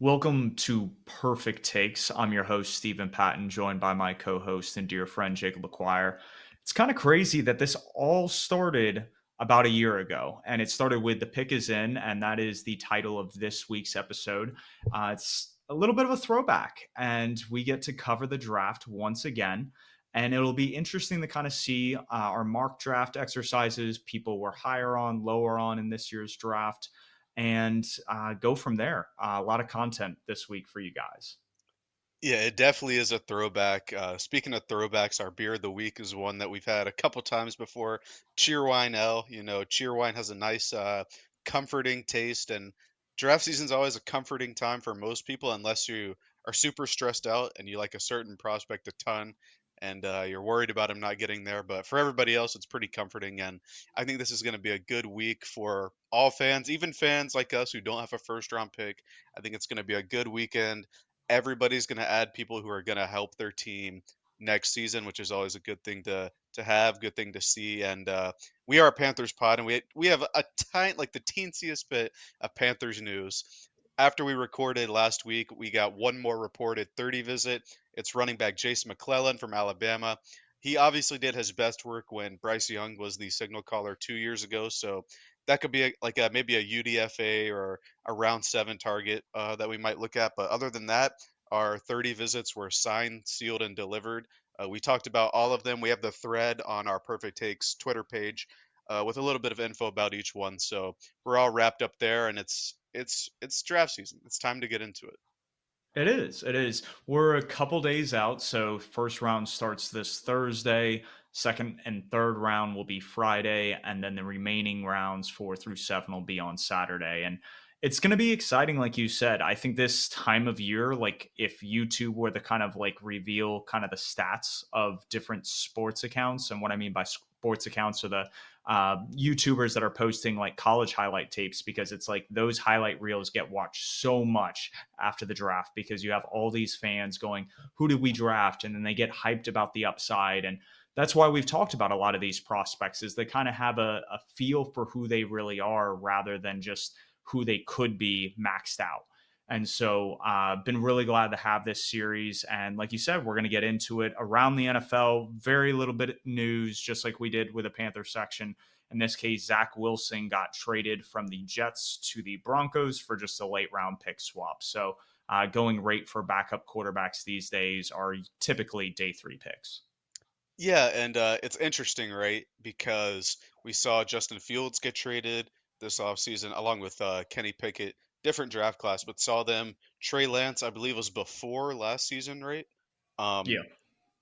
Welcome to Purrfect Takes. I'm your host, Stephen Patton, joined by my co host and dear friend, Jacob LaQuire. It's kind of crazy that this all started about a year ago, and it started with The Pick Is In, and that is the title of this week's episode. It's a little bit of a throwback, and we get to cover the draft once again. And it'll be interesting to kind of see our mock draft exercises, people were higher on, lower on in this year's draft and go from there. A lot of content this week for you guys. Yeah, it definitely is a throwback. Speaking of throwbacks, our beer of the week is one that we've had a couple times before. Cheerwine L. Cheerwine has a nice, comforting taste, and draft season's always a comforting time for most people, unless you are super stressed out and you like a certain prospect a ton, and you're worried about him not getting there. But for everybody else, it's pretty comforting, and I think this is going to be a good week for all fans, even fans like us who don't have a first round pick. I think it's going to be a good weekend. Everybody's going to add people who are going to help their team next season, which is always a good thing to have, good thing to see. And we are a Panthers pod, and we have a tiny, like the teensiest bit of Panthers news. After we recorded last week, we got one more reported 30 visit. It's running back Jason McClellan from Alabama. He obviously did his best work when Bryce Young was the signal caller 2 years ago, so that could be maybe a UDFA or a round seven target that we might look at. But other than that, our 30 visits were signed, sealed, and delivered. We talked about all of them. We have the thread on our Perfect Takes Twitter page with a little bit of info about each one. So we're all wrapped up there, and it's draft season. It's time to get into it. It is. It is. We're a couple days out. So, first round starts this Thursday. Second and third round will be Friday. And then the remaining rounds, 4 through 7, will be on Saturday. And it's going to be exciting, like you said. I think this time of year, like if YouTube were to kind of like reveal kind of the stats of different sports accounts, and what I mean by sports accounts are the YouTubers that are posting like college highlight tapes, because it's like those highlight reels get watched so much after the draft because you have all these fans going, who did we draft? And then they get hyped about the upside. And that's why we've talked about a lot of these prospects is they kind of have a feel for who they really are rather than just who they could be maxed out. And so, been really glad to have this series. And like you said, we're going to get into it around the NFL. Very little bit of news, just like we did with the Panther section. In this case, Zach Wilson got traded from the Jets to the Broncos for just a late round pick swap. So, going rate for backup quarterbacks these days are typically day three picks. Yeah, and it's interesting, right? Because we saw Justin Fields get traded this offseason along with Kenny Pickett, different draft class, but saw them. Trey Lance, I believe, was before last season, right? Yeah. Um,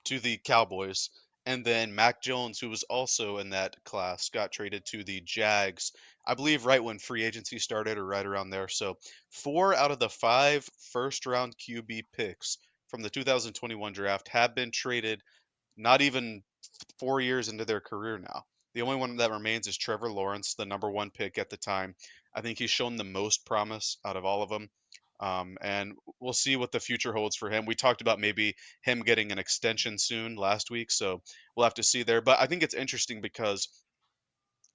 to the Cowboys. And then Mac Jones, who was also in that class, got traded to the Jags, I believe, right when free agency started or right around there. So, four out of the five first round QB picks from the 2021 draft have been traded not even 4 years into their career now. The only one that remains is Trevor Lawrence, the number one pick at the time. I think he's shown the most promise out of all of them. And we'll see what the future holds for him. We talked about maybe him getting an extension soon last week, so we'll have to see there. But I think it's interesting because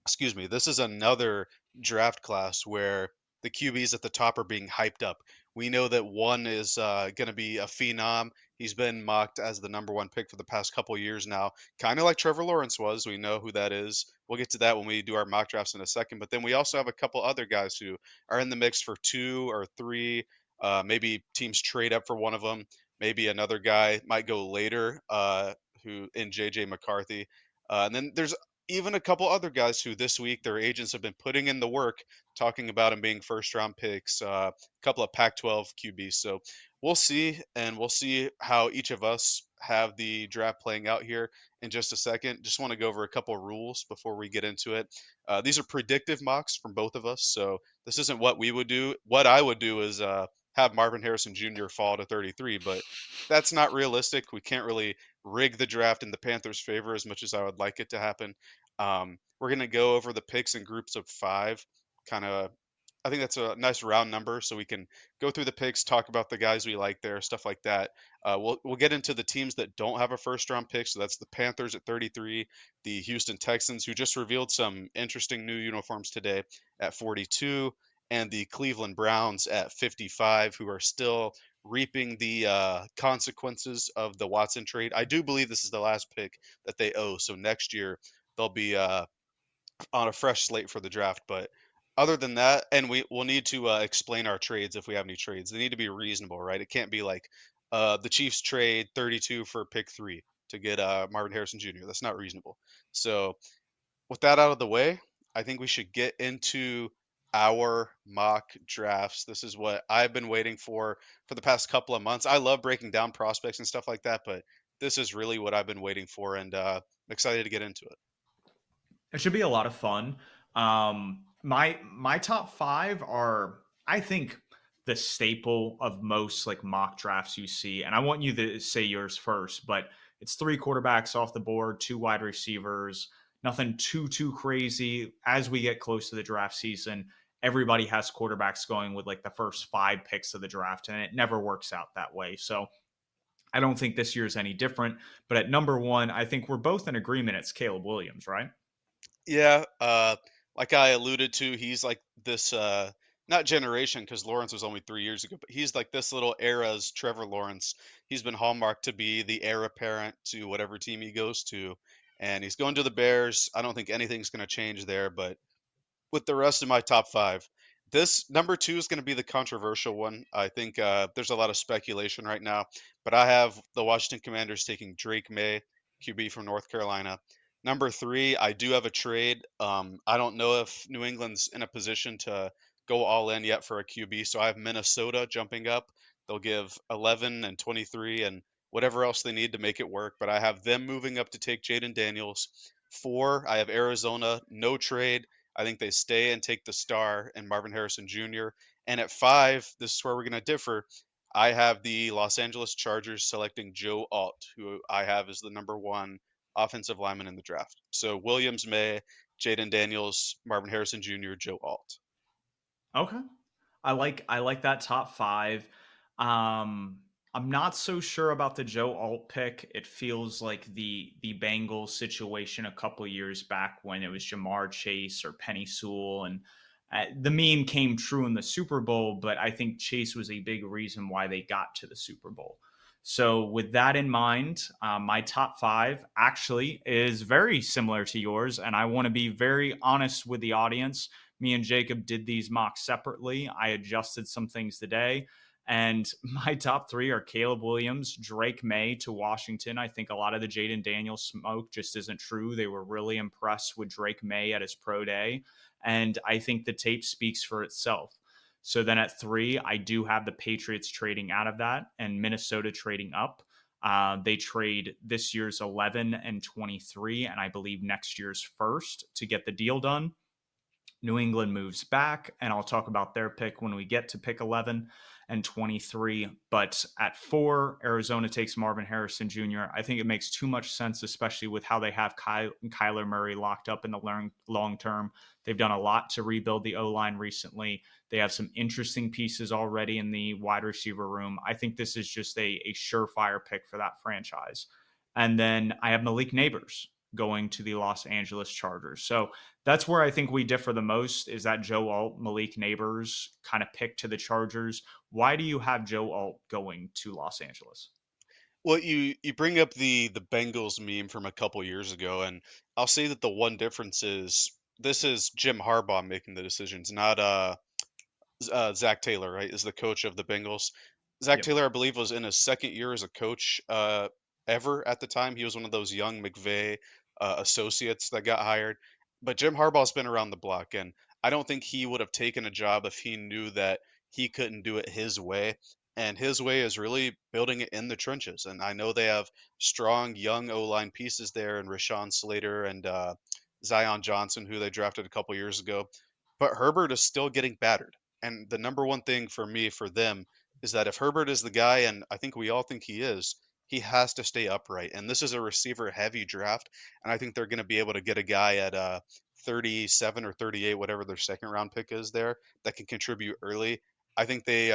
excuse me, this is another draft class where the QBs at the top are being hyped up. We know that one is going to be a phenom. He's been mocked as the number one pick for the past couple years now, kind of like Trevor Lawrence was. We know who that is. We'll get to that when we do our mock drafts in a second. But then we also have a couple other guys who are in the mix for two or three. Maybe teams trade up for one of them. Maybe another guy might go later, who in JJ McCarthy. And then there's even a couple other guys who this week their agents have been putting in the work, talking about them being first round picks, a couple of Pac 12 QBs. So we'll see, and we'll see how each of us have the draft playing out here in just a second. Just want to go over a couple of rules before we get into it. These are predictive mocks from both of us. So this isn't what we would do. What I would do is have Marvin Harrison Jr. fall to 33, but that's not realistic. We can't really rig the draft in the Panthers' favor as much as I would like it to happen. We're going to go over the picks in groups of five. Kind of, I think that's a nice round number, so we can go through the picks, talk about the guys we like there, stuff like that. We'll get into the teams that don't have a first round pick. So that's the Panthers at 33, the Houston Texans, who just revealed some interesting new uniforms today at 42, and the Cleveland Browns at 55, who are still reaping the consequences of the Watson trade. I do believe this is the last pick that they owe. So next year they'll be on a fresh slate for the draft. But other than that, and we will need to explain our trades if we have any trades. They need to be reasonable, right? It can't be like the Chiefs trade 32 for pick three to get Marvin Harrison Jr. That's not reasonable. So with that out of the way, I think we should get into our mock drafts. This is what I've been waiting for the past couple of months. I love breaking down prospects and stuff like that, but this is really what I've been waiting for, and I'm excited to get into it. It should be a lot of fun. My top five are, I think, the staple of most like mock drafts you see, and I want you to say yours first. But it's three quarterbacks off the board, two wide receivers, nothing too crazy. As we get close to the draft season, everybody has quarterbacks going with like the first five picks of the draft, and it never works out that way. So I don't think this year is any different. But at number one, I think we're both in agreement. It's Caleb Williams, right? Yeah, like I alluded to, he's like this not generation because Lawrence was only 3 years ago, but he's like this little era's Trevor Lawrence. He's been hallmarked to be the heir apparent to whatever team he goes to, and he's going to the Bears. I don't think anything's going to change there, but with the rest of my top five. This number two is going to be the controversial one. I think there's a lot of speculation right now, but I have the Washington Commanders taking Drake May, QB from North Carolina. Number three, I do have a trade. I don't know if New England's in a position to go all in yet for a QB, so I have Minnesota jumping up. They'll give 11 and 23 and whatever else they need to make it work, but I have them moving up to take Jaden Daniels. Four, I have Arizona, no trade. I think they stay and take the star and Marvin Harrison Jr. And at five, this is where we're going to differ. I have the Los Angeles Chargers selecting Joe Alt, who I have as the number one offensive lineman in the draft. So Williams, May, Jaden Daniels, Marvin Harrison Jr., Joe Alt. Okay. I like that top five. I'm not so sure about the Joe Alt pick. It feels like the Bengals situation a couple years back when it was Jamar Chase or Penny Sewell, and the meme came true in the Super Bowl. But I think Chase was a big reason why they got to the Super Bowl. So with that in mind, my top five actually is very similar to yours, and I want to be very honest with the audience. Me and Jacob did these mocks separately. I adjusted some things today. And my top three are Caleb Williams, Drake May to Washington. I think a lot of the Jaden Daniels smoke just isn't true. They were really impressed with Drake May at his pro day. And I think the tape speaks for itself. So then at three, I do have the Patriots trading out of that and Minnesota trading up. They trade this year's 11 and 23, and I believe next year's first to get the deal done. New England moves back, and I'll talk about their pick when we get to pick 11 and 23. But at four, Arizona takes Marvin Harrison Jr. I think it makes too much sense, especially with how they have Kyler Murray locked up in the long term. They've done a lot to rebuild the O line recently. They have some interesting pieces already in the wide receiver room. I think this is just a surefire pick for that franchise. And then I have Malik Neighbors going to the Los Angeles Chargers. So that's where I think we differ the most is that Joe Alt, Malik Neighbors kind of pick to the Chargers. Why do you have Joe Alt going to Los Angeles? Well, you bring up the Bengals meme from a couple years ago, and I'll say that the one difference is this is Jim Harbaugh making the decisions, not Zach Taylor, right, is the coach of the Bengals. Zach Yep. Taylor, I believe, was in his second year as a coach ever at the time. He was one of those young McVay associates that got hired. But Jim Harbaugh's been around the block, and I don't think he would have taken a job if he knew that he couldn't do it his way. And his way is really building it in the trenches. And I know they have strong young O line pieces there, and Rashawn Slater and Zion Johnson, who they drafted a couple years ago. But Herbert is still getting battered. And the number one thing for me, for them, is that if Herbert is the guy, and I think we all think he has to stay upright. And this is a receiver heavy draft. And I think they're going to be able to get a guy at 37 or 38, whatever their second round pick is there, that can contribute early. I think they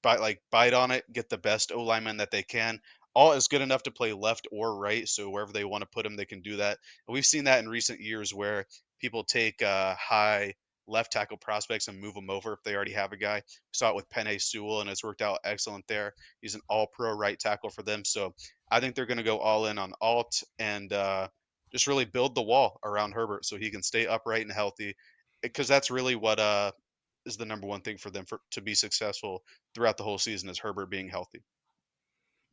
bite on it, get the best O lineman that they can. All is good enough to play left or right, so wherever they want to put him, they can do that. And we've seen that in recent years where people take high left tackle prospects and move them over if they already have a guy. We saw it with Penei Sewell, and it's worked out excellent there. He's an all-pro right tackle for them. So I think they're going to go all in on alt and just really build the wall around Herbert so he can stay upright and healthy. Because that's really what is the number one thing for them to be successful throughout the whole season is Herbert being healthy.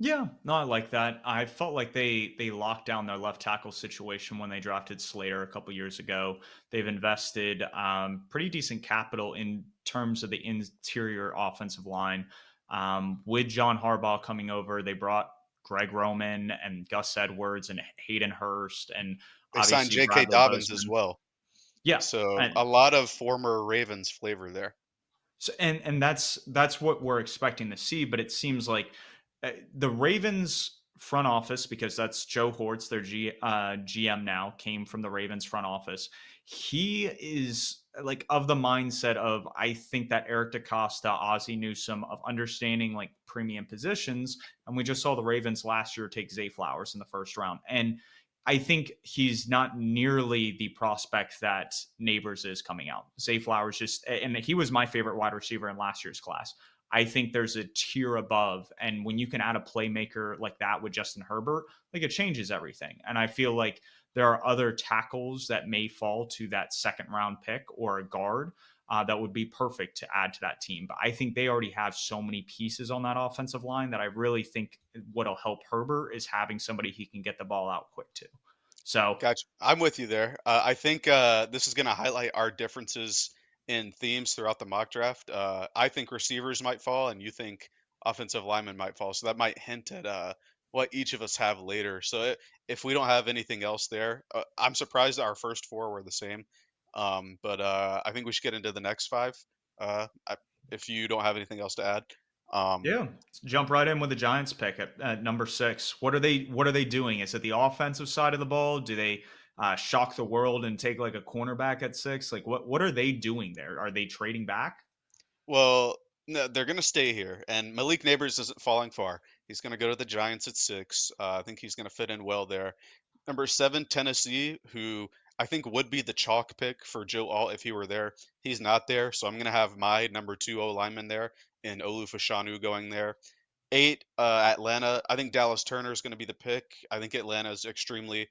Yeah, no, I like that. I felt like they locked down their left tackle situation when they drafted Slater a couple years ago. They've invested pretty decent capital in terms of the interior offensive line. With John Harbaugh coming over, they brought Greg Roman and Gus Edwards and Hayden Hurst and They signed obviously J.K. Bradley Dobbins as Bozeman. well. Yeah, So and a lot of former Ravens flavor there. so, and that's what we're expecting to see. But it seems like the Ravens front office, because that's Joe Hortz, their GM now, came from the Ravens front office. He is like of the mindset of I think that Eric DeCosta, Ozzie Newsome, of understanding like premium positions, and we just saw the Ravens last year take Zay Flowers in the first round, and I think he's not nearly the prospect that Neighbors is coming out. Zay Flowers just, and he was my favorite wide receiver in last year's class. I think there's a tier above. And when you can add a playmaker like that with Justin Herbert, like it changes everything. And I feel like there are other tackles that may fall to that second round pick or a guard that would be perfect to add to that team. But I think they already have so many pieces on that offensive line that I really think what'll help Herbert is having somebody he can get the ball out quick to. So Gotcha. I'm with you there. I think this is going to highlight our differences in themes throughout the mock draft. I think receivers might fall, and you think offensive linemen might fall. So that might hint at what each of us have later. So if we don't have anything else there, I'm surprised that our first four were the same. But I think we should get into the next five. If you don't have anything else to add. Um, yeah, jump right in with the Giants pick at number 6. What are they doing? Is it the offensive side of the ball? Do they shock the world and take like a cornerback at 6? Like what are they doing there? Are they trading back? Well, no, they're going to stay here, and Malik Neighbors isn't falling far. He's going to go to the Giants at 6. I think he's going to fit in well there. Number 7, Tennessee, who I think would be the chalk pick for Joe Alt if he were there. He's not there, so I'm going to have my number 2 O lineman there in Olu Fashanu going there. 8, Atlanta. I think Dallas Turner is going to be the pick. I think Atlanta is extremely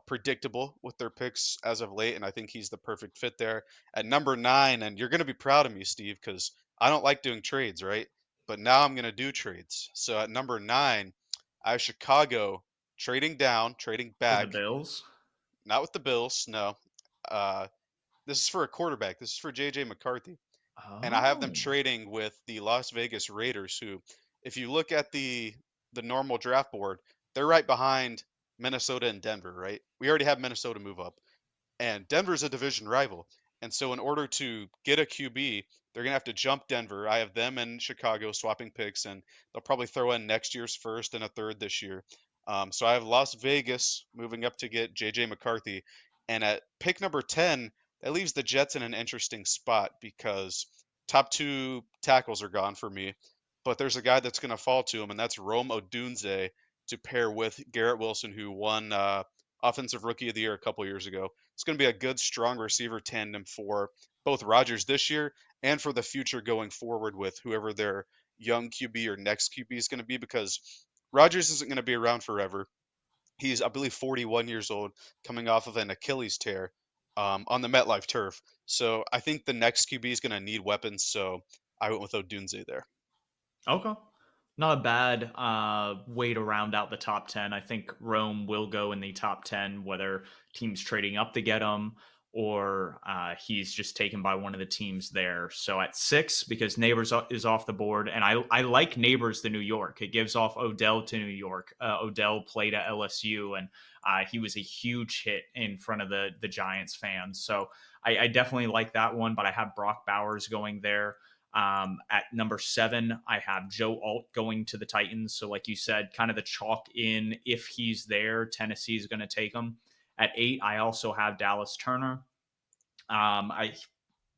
predictable with their picks as of late, and I think he's the perfect fit there. At number 9, and you're going to be proud of me, Steve, because I don't like doing trades, right? But now I'm going to do trades. So at number 9, I have Chicago trading down, trading With the back, Bills? not with the Bills, no. Uh, this is for a quarterback. This is for J.J. McCarthy, and I have them Oh, trading with the Las Vegas Raiders, who, if you look at the normal draft board, they're right behind Minnesota and Denver, right? We already have Minnesota move up, and Denver's a division rival. And so, in order to get a QB, they're going to have to jump Denver. I have them and Chicago swapping picks, and they'll probably throw in next year's first and a third this year. So I have Las Vegas moving up to get JJ McCarthy. And at pick number 10, that leaves the Jets in an interesting spot because top two tackles are gone for me. But there's a guy that's going to fall to him, and that's Rome Odunze to pair with Garrett Wilson, who won Offensive Rookie of the Year a couple years ago. It's going to be a good, strong receiver tandem for both Rodgers this year and for the future going forward with whoever their young QB or next QB is going to be because Rodgers isn't going to be around forever. He's, I believe, 41 years old, coming off of an Achilles tear on the MetLife turf. So I think the next QB is going to need weapons. So I went with Odunze there. okay. Not a bad way to round out the top 10. I think Rome will go in the top 10, whether teams trading up to get him or he's just taken by one of the teams there. So at 6, because Neighbors is off the board, and I like Neighbors to New York. It gives off Odell to New York. Odell played at LSU, and he was a huge hit in front of the Giants fans. So I definitely like that one, but I have Brock Bowers going there. At number 7, I have Joe Alt going to the Titans. So, like you said, kind of the chalk in if he's there, Tennessee is going to take him. At 8, I also have Dallas Turner. I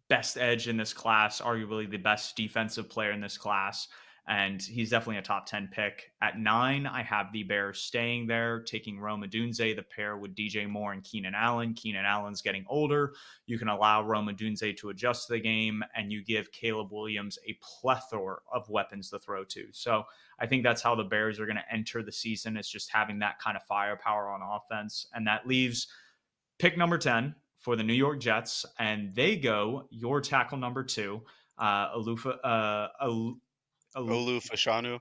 best edge in this class, arguably the best defensive player in this class. and he's definitely a top 10 pick. At 9, I have the Bears staying there, taking Rome Odunze, the pair with DJ Moore and Keenan Allen. Keenan Allen's getting older. You can allow Rome Odunze to adjust to the game, and you give Caleb Williams a plethora of weapons to throw to. So I think that's how the Bears are going to enter the season, is just having that kind of firepower on offense. And that leaves pick number 10 for the New York Jets, and they go your tackle number 2, Alufa, Olu Fashanu.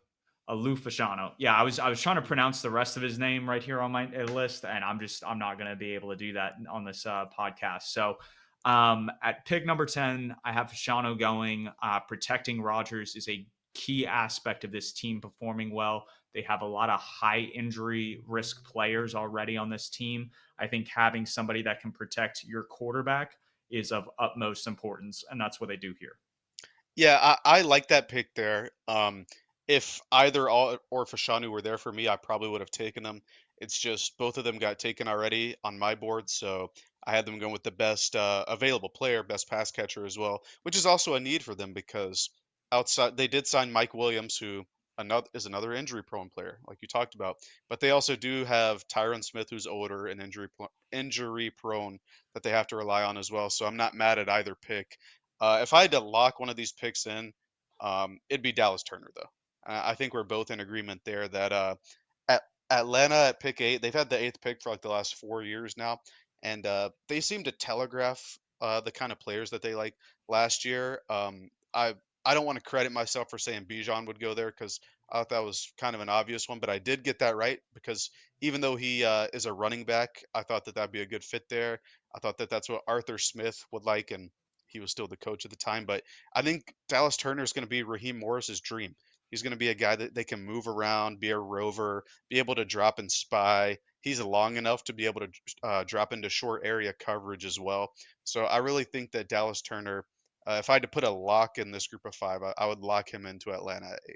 Alufashano. Yeah, I was trying to pronounce the rest of his name right here on my list, and I'm not going to be able to do that on this podcast. So at pick number 10, I have Fashano going. Protecting Rodgers is a key aspect of this team performing well. They have a lot of high injury risk players already on this team. I think having somebody that can protect your quarterback is of utmost importance, and that's what they do here. Yeah, I like that pick there. If either all or Fashanu were there for me, I probably would have taken them. It's just both of them got taken already on my board, so I had them going with the best available player, best pass catcher as well, which is also a need for them because outside they did sign Mike Williams, who another injury prone player, like you talked about, but they also do have Tyron Smith, who's older and injury prone that they have to rely on as well. So I'm not mad at either pick. If I had to lock one of these picks in, it'd be Dallas Turner, though. I think we're both in agreement there that at Atlanta at pick 8, they've had the eighth pick for like the last 4 years now, and they seem to telegraph the kind of players that they like. Last year, I don't want to credit myself for saying Bijan would go there because I thought that was kind of an obvious one, but I did get that right because even though he is a running back, I thought that that'd be a good fit there. I thought that that's what Arthur Smith would like, and he was still the coach at the time. But I think Dallas Turner is going to be Raheem Morris's dream. He's going to be a guy that they can move around, be a rover, be able to drop and spy. He's long enough to be able to drop into short area coverage as well. So I really think that Dallas Turner, if I had to put a lock in this group of five, I would lock him into Atlanta at 8.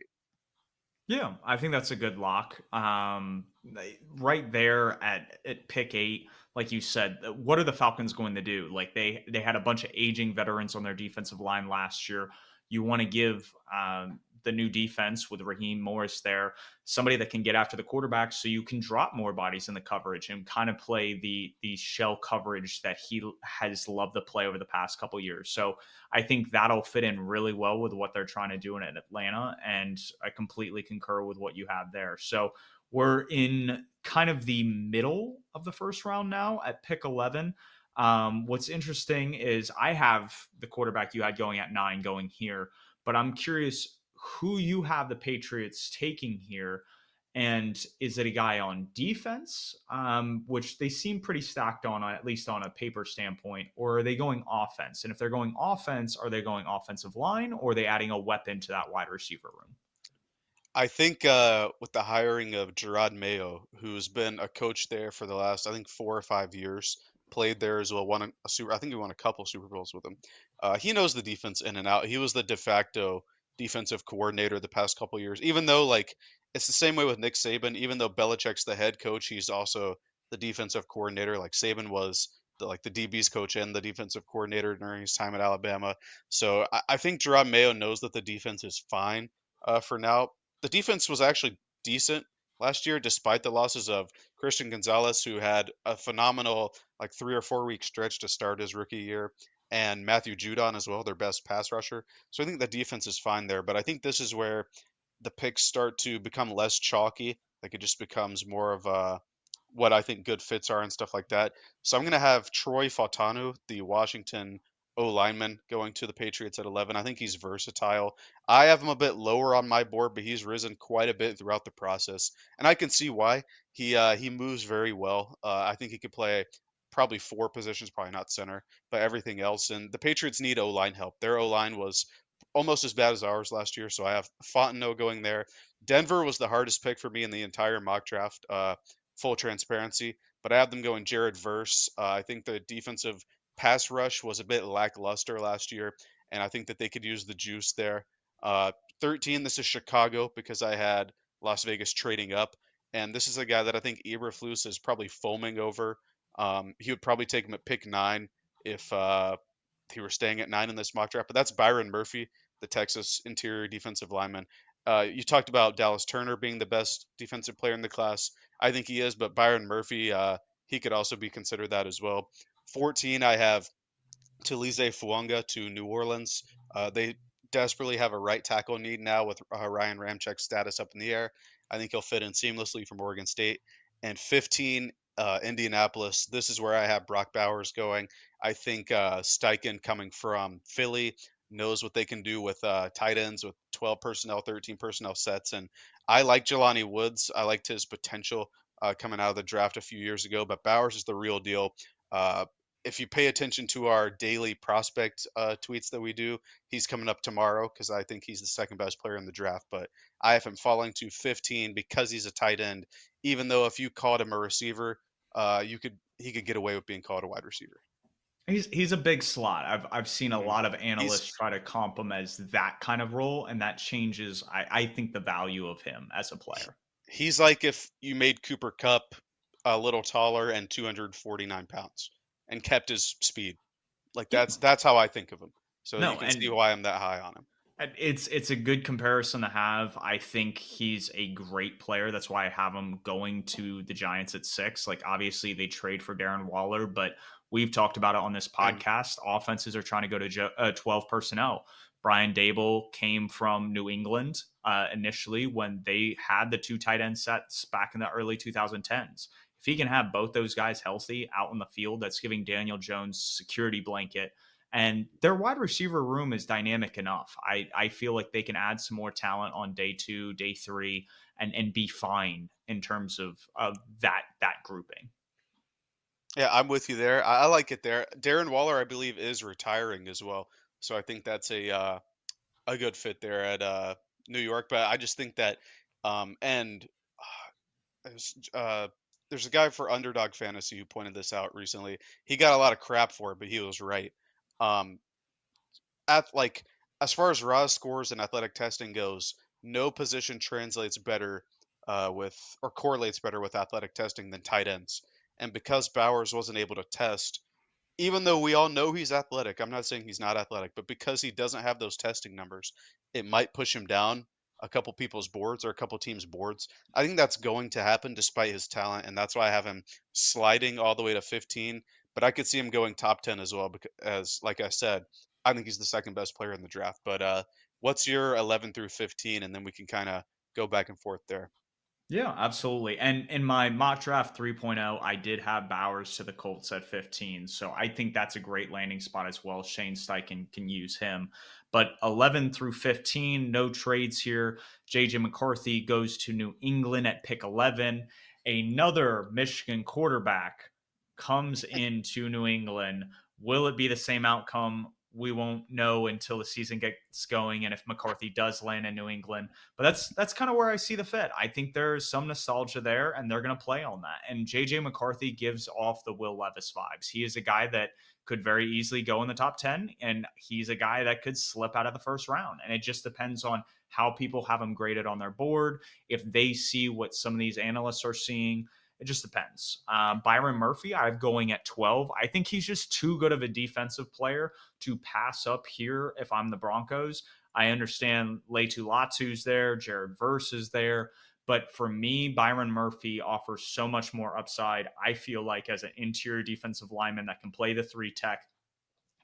Yeah, I think that's a good lock. Right there at pick 8, like you said, what are the Falcons going to do? Like they had a bunch of aging veterans on their defensive line last year. You want to give the new defense with Raheem Morris there somebody that can get after the quarterback, so you can drop more bodies in the coverage and kind of play the shell coverage that he has loved to play over the past couple years. So I think that'll fit in really well with what they're trying to do in Atlanta. And I completely concur with what you have there. So we're in kind of the middle of the first round now at pick 11. What's interesting is I have the quarterback you had going at 9 going here, but I'm curious who you have the Patriots taking here. And is it a guy on defense, which they seem pretty stacked on, at least on a paper standpoint, or are they going offense? And if they're going offense, are they going offensive line, or are they adding a weapon to that wide receiver room? I think with the hiring of Gerard Mayo, who's been a coach there for the last, I think, 4 or 5 years, played there as well, won a super. I think he won a couple Super Bowls with him. He knows the defense in and out. He was the de facto defensive coordinator the past couple years. Even though, like, it's the same way with Nick Saban. Even though Belichick's the head coach, he's also the defensive coordinator. Like Saban was the DB's coach and the defensive coordinator during his time at Alabama. So I think Gerard Mayo knows that the defense is fine for now. The defense was actually decent last year, despite the losses of Christian Gonzalez, who had a phenomenal like 3 or 4 week stretch to start his rookie year, and Matthew Judon as well, their best pass rusher. So I think the defense is fine there, but I think this is where the picks start to become less chalky. Like it just becomes more of what I think good fits are and stuff like that. So I'm going to have Troy Fautanu, the Washington O lineman, going to the Patriots at 11. I think he's versatile. I have him a bit lower on my board, but he's risen quite a bit throughout the process, and I can see why. He moves very well. I think he could play probably 4 positions, probably not center, but everything else. And the Patriots need O line help. Their O line was almost as bad as ours last year, so I have Fontenot going there. Denver was the hardest pick for me in the entire mock draft. Full transparency, but I have them going Jared Verse. I think the defensive pass rush was a bit lackluster last year, and I think that they could use the juice there. 13, this is Chicago because I had Las Vegas trading up, and this is a guy that I think Eberflus is probably foaming over. He would probably take him at pick 9 if he were staying at 9 in this mock draft, but that's Byron Murphy, the Texas interior defensive lineman. You talked about Dallas Turner being the best defensive player in the class. I think he is, but Byron Murphy, he could also be considered that as well. 14, I have Talize Fuanga to New Orleans. They desperately have a right tackle need now with Ryan Ramchek's status up in the air. I think he'll fit in seamlessly from Oregon State. And 15, Indianapolis. This is where I have Brock Bowers going. I think Steichen coming from Philly knows what they can do with tight ends with 12 personnel, 13 personnel sets. And I like Jelani Woods. I liked his potential coming out of the draft a few years ago, but Bowers is the real deal. Uh, if you pay attention to our daily prospect tweets that we do, he's coming up tomorrow because I think he's the second best player in the draft. But I have him falling to 15 because he's a tight end. Even though if you called him a receiver, he could get away with being called a wide receiver. He's a big slot. I've seen a hmm lot of analysts He's try to comp him as that kind of role, and that changes. I think the value of him as a player. he's like if you made Cooper Cup a little taller and 249 pounds and kept his speed. Like Yeah, that's how I think of him. So you no, can see and why I'm that high on him. it's a good comparison to have. I think he's a great player. That's why I have him going to the Giants at 6. Like obviously they trade for Darren Waller, but we've talked about it on this And podcast. Offenses are trying to go to 12 personnel. Brian Dable came from New England initially when they had the two tight end sets back in the early 2010s. If he can have both those guys healthy out in the field, that's giving Daniel Jones security blanket, and their wide receiver room is dynamic enough. I feel like they can add some more talent on day 2, day 3, and be fine in terms of that grouping. Yeah, I'm with you there. I like it there. Darren Waller, I believe, is retiring as well, so I think that's a good fit there at New York. But I just think that and there's there's a guy for Underdog Fantasy who pointed this out recently. He got a lot of crap for it, but he was right. Um, at like as far as raw scores and athletic testing goes, no position translates better with or correlates better with athletic testing than tight ends. And because Bowers wasn't able to test, even though we all know he's athletic, I'm not saying he's not athletic, but because he doesn't have those testing numbers, it might push him down a couple people's boards or a couple teams' boards. I think that's going to happen despite his talent, and that's why I have him sliding all the way to 15. But I could see him going top 10 as well, because, as like I said, I think he's the second best player in the draft. But what's your 11 through 15, and then we can kind of go back and forth there. Yeah, absolutely. And in my mock draft 3.0, I did have Bowers to the Colts at 15. So I think that's a great landing spot as well. Shane Steichen can use him. But 11 through 15, no trades here. JJ McCarthy goes to New England at pick 11. Another Michigan quarterback comes into New England. Will it be the same outcome? We won't know until the season gets going and if McCarthy does land in New England. But that's kind of where I see the fit. I think there's some nostalgia there, and they're going to play on that. And JJ McCarthy gives off the Will Levis vibes. He is a guy that could very easily go in the top 10, and he's a guy that could slip out of the first round. And it just depends on how people have him graded on their board. If they see what some of these analysts are seeing, it just depends. Byron Murphy, I'm going at 12. I think he's just too good of a defensive player to pass up here if I'm the Broncos. I understand Leitu Latu's there, Jared Verse is there. But for me, Byron Murphy offers so much more upside. I feel like as an interior defensive lineman that can play the 3 tech,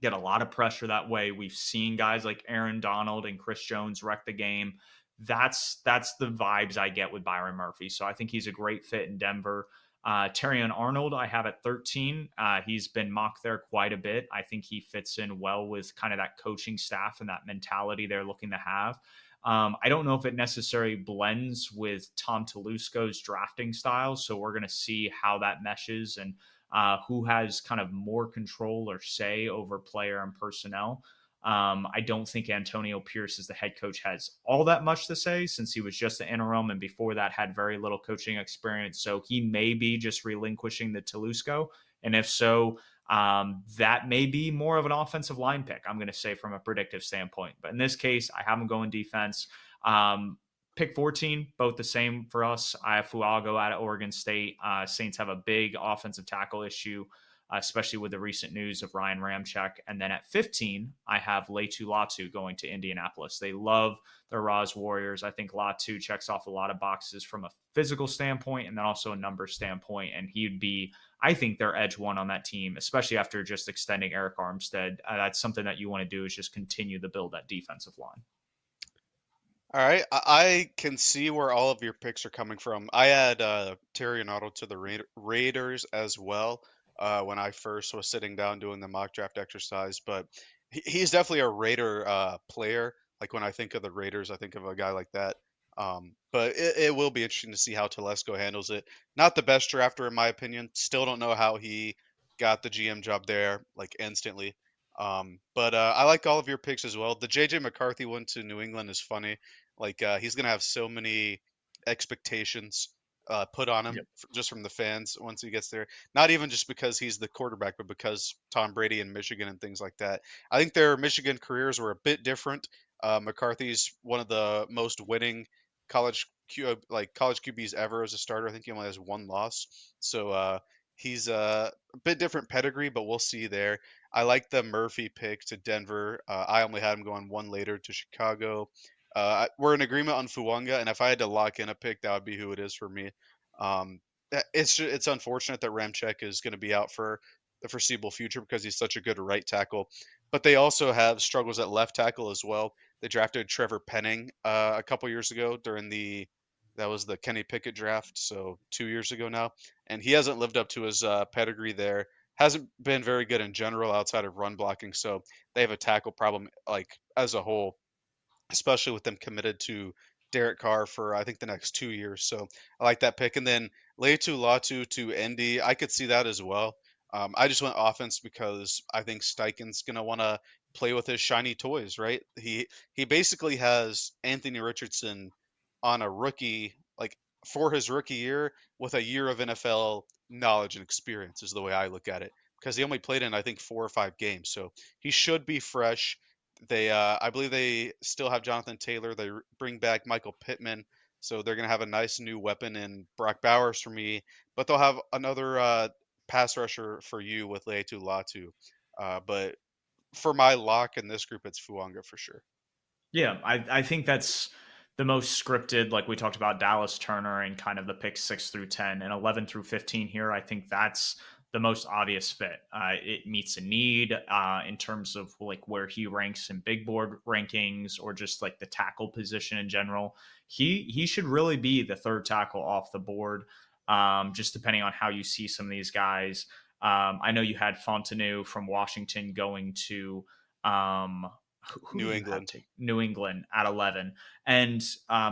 get a lot of pressure that way. We've seen guys like Aaron Donald and Chris Jones wreck the game. That's the vibes I get with Byron Murphy. So I think he's a great fit in Denver. Terrion Arnold, I have at 13. He's been mocked there quite a bit. I think he fits in well with kind of that coaching staff and that mentality they're looking to have. I don't know if it necessarily blends with Tom Telesco's drafting style. So we're going to see how that meshes and who has kind of more control or say over player and personnel. I don't think Antonio Pierce, as the head coach, has all that much to say since he was just the interim and before that had very little coaching experience. So he may be just relinquishing the Telesco. And if so, that may be more of an offensive line pick, I'm going to say, from a predictive standpoint. But in this case, I have him going defense. Pick 14, both the same for us. I have Fuago out of Oregon State. Saints have a big offensive tackle issue. especially with the recent news of Ryan Ramczyk. And then at 15, I have Leitu Latu going to Indianapolis. They love the Roz Warriors. I think Latu checks off a lot of boxes from a physical standpoint and then also a number standpoint. And he'd be, I think, their edge one on that team, especially after just extending Eric Armstead. That's something that you want to do is just continue to build that defensive line. All right, I can see where all of your picks are coming from. I had Terry Arnold to the Raiders as well when I first was sitting down doing the mock draft exercise, but he's definitely a Raider player. Like when I think of the Raiders, I think of a guy like that. But it will be interesting to see how Telesco handles it. Not the best drafter in my opinion. Still don't know how he got the GM job there like instantly. But I like all of your picks as well. The JJ McCarthy one to New England is funny. Like he's gonna have so many expectations put on him just from the fans once he gets there. Not even just because he's the quarterback, but because Tom Brady in Michigan and things like that. I think their Michigan careers were a bit different. McCarthy's one of the most winning college QBs ever as a starter. I think he only has one loss, so he's a bit different pedigree, but we'll see there. I like the Murphy pick to Denver. I only had him going one later to Chicago. We're in agreement on Fuanga, and if I had to lock in a pick, that would be who it is for me. It's unfortunate that Ramczyk is going to be out for the foreseeable future because he's such a good right tackle. But they also have struggles at left tackle as well. They drafted Trevor Penning a couple years ago during that was the Kenny Pickett draft, so 2 years ago now, and he hasn't lived up to his pedigree there. Hasn't been very good in general outside of run blocking, so they have a tackle problem like as a whole, especially with them committed to Derek Carr for I think the next 2 years. So I like that pick. And then Leitu Latu to Indy, I could see that as well. I just went offense because I think Steichen's gonna want to play with his shiny toys, right? He basically has Anthony Richardson on a rookie like for his rookie year with a year of NFL knowledge and experience is the way I look at it because he only played in I think 4 or 5 games, so he should be fresh. I believe they still have Jonathan Taylor. They bring back Michael Pittman, so they're gonna have a nice new weapon in Brock Bowers for me. But they'll have another pass rusher for you with Leitu Latu. But for my lock in this group, it's Fuanga for sure. Yeah, I think that's the most scripted. Like we talked about Dallas Turner and kind of the picks 6 through 10 and 11 through 15 here. I think that's the most obvious fit. It meets a need in terms of like where he ranks in big board rankings or just like the tackle position in general. He should really be the third tackle off the board. Just depending on how you see some of these guys. I know you had Fontenot from Washington going to um, who New did you have England. take New England at 11? And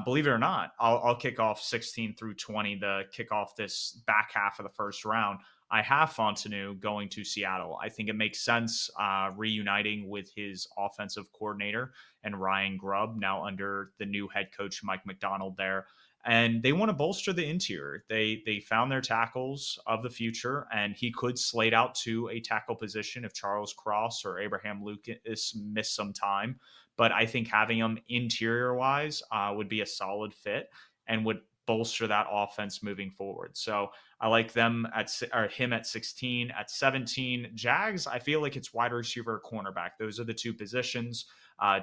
believe it or not, I'll kick off 16 through 20 to kick off this back half of the first round. I have Fontenot going to Seattle. I think it makes sense reuniting with his offensive coordinator and Ryan Grubb now under the new head coach Mike McDonald there, and they want to bolster the interior. They found their tackles of the future, and he could slate out to a tackle position if Charles Cross or Abraham Lucas miss some time. But I think having him interior wise would be a solid fit and would bolster that offense moving forward. So I like them or him at 16. At 17, Jags, I feel like it's wide receiver, cornerback. Those are the two positions.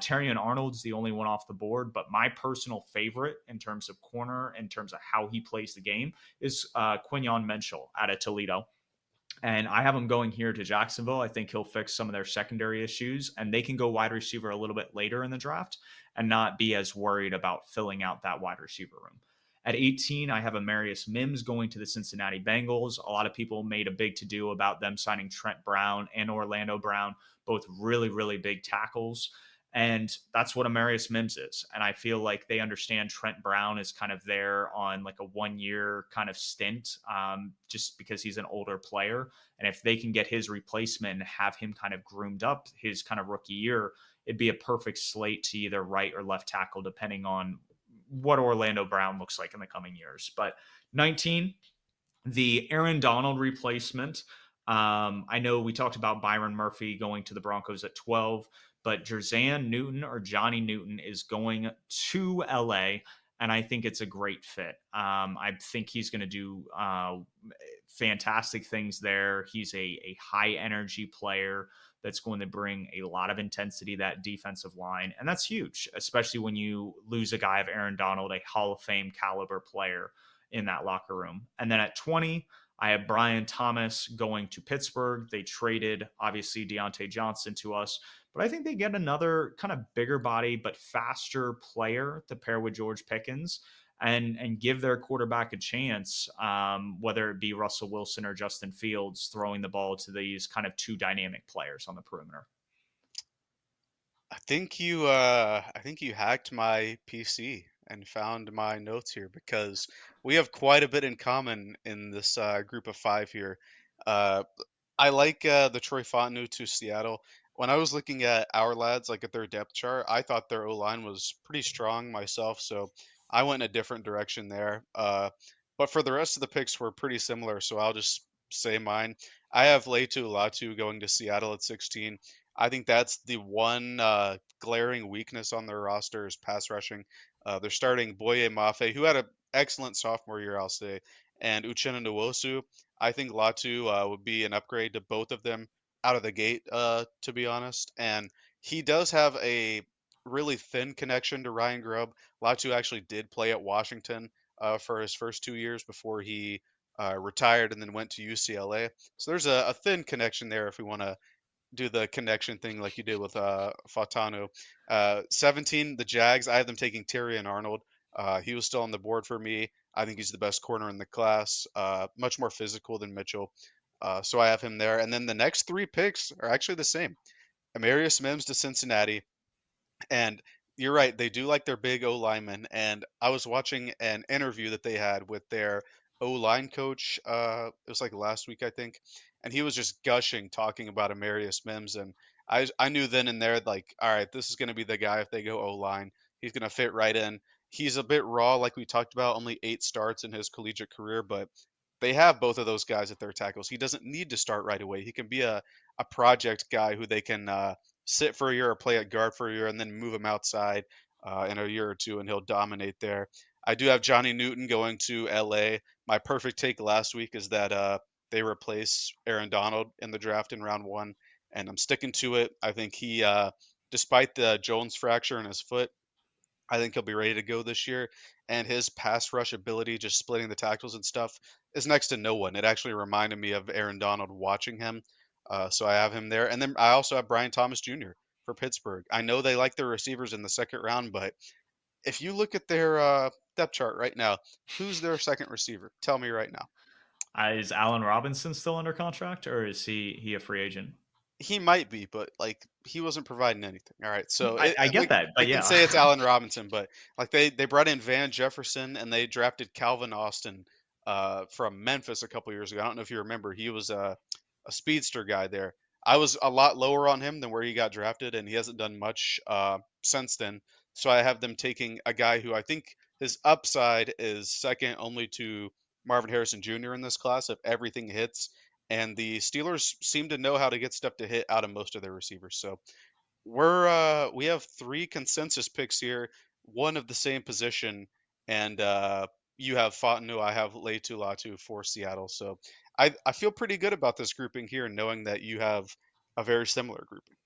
Terry and Arnold's the only one off the board, but my personal favorite in terms of corner, in terms of how he plays the game, is Quinyon Menschel out of Toledo. And I have him going here to Jacksonville. I think he'll fix some of their secondary issues, and they can go wide receiver a little bit later in the draft and not be as worried about filling out that wide receiver room. At 18, I have Amarius Mims going to the Cincinnati Bengals. A lot of people made a big to do about them signing Trent Brown and Orlando Brown, both really, really big tackles. And that's what Amarius Mims is. And I feel like they understand Trent Brown is kind of there on like a 1 year kind of stint, just because he's an older player. And if they can get his replacement and have him kind of groomed up his kind of rookie year, it'd be a perfect slate to either right or left tackle, depending on what Orlando Brown looks like in the coming years. But 19, the Aaron Donald replacement. I know we talked about Byron Murphy going to the Broncos at 12, but Jerzan Newton or Johnny Newton is going to LA, and I think it's a great fit. I think he's going to do fantastic things there. He's a high energy player that's going to bring a lot of intensity to that defensive line. And that's huge, especially when you lose a guy of Aaron Donald, a Hall of Fame caliber player in that locker room. And then at 20, I have Brian Thomas going to Pittsburgh. They traded, obviously, Deontay Johnson to us, but I think they get another kind of bigger body but faster player to pair with George Pickens and give their quarterback a chance, whether it be Russell Wilson or Justin Fields, throwing the ball to these kind of two dynamic players on the perimeter. I think you hacked my PC and found my notes here because we have quite a bit in common in this group of five here. Uh, I like the Troy Fontenot to Seattle. When I was looking at our lads, like at their depth chart, I thought their O line was pretty strong myself, so I went in a different direction there. But for the rest of the picks, were pretty similar, so I'll just say mine. I have Latu Latu going to Seattle at 16. I think that's the one glaring weakness on their roster is pass rushing. They're starting Boye Mafe, who had an excellent sophomore year, I'll say, and Uchenna Nwosu. I think Latu would be an upgrade to both of them out of the gate, to be honest. And he does have a really thin connection to Ryan Grubb. Latu actually did play at Washington for his first 2 years before he retired and then went to UCLA. So there's a thin connection there if we want to do the connection thing like you did with Fatano. 17, the Jags. I have them taking Terry and Arnold. He was still on the board for me. I think he's the best corner in the class. Much more physical than Mitchell. So I have him there. And then the next three picks are actually the same. Amarius Mims to Cincinnati. And you're right, they do like their big O linemen. And I was watching an interview that they had with their O line coach. It was like last week, I think, and he was just gushing, talking about Amarius Mims. And I knew then and there, like, all right, this is going to be the guy if they go O line. He's going to fit right in. He's a bit raw, like we talked about, only 8 starts in his collegiate career, but they have both of those guys at their tackles. He doesn't need to start right away. He can be a project guy who they can sit for a year or play at guard for a year and then move him outside in a year or two and he'll dominate there. I do have Johnny Newton going to LA. My perfect take last week is that they replace Aaron Donald in the draft in round one, and I'm sticking to it. I think he, despite the Jones fracture in his foot, I think he'll be ready to go this year. And his pass rush ability, just splitting the tackles and stuff, is next to no one. It actually reminded me of Aaron Donald watching him. So I have him there. And then I also have Brian Thomas Jr. for Pittsburgh. I know they like their receivers in the second round, but if you look at their depth chart right now, who's their second receiver? Tell me right now. Is Allen Robinson still under contract, or is he a free agent? He might be, but like he wasn't providing anything. All right, so I get that, we but can yeah. say it's Allen Robinson, but like they brought in Van Jefferson and they drafted Calvin Austin from Memphis a couple years ago. I don't know if you remember. He was a speedster guy there. I was a lot lower on him than where he got drafted, and he hasn't done much since then. So I have them taking a guy who I think his upside is second only to Marvin Harrison Jr. in this class if everything hits, and the Steelers seem to know how to get stuff to hit out of most of their receivers. So we have three consensus picks here, one of the same position, and you have Fontenot, I have Leitu Latu for Seattle. So I feel pretty good about this grouping here, knowing that you have a very similar grouping.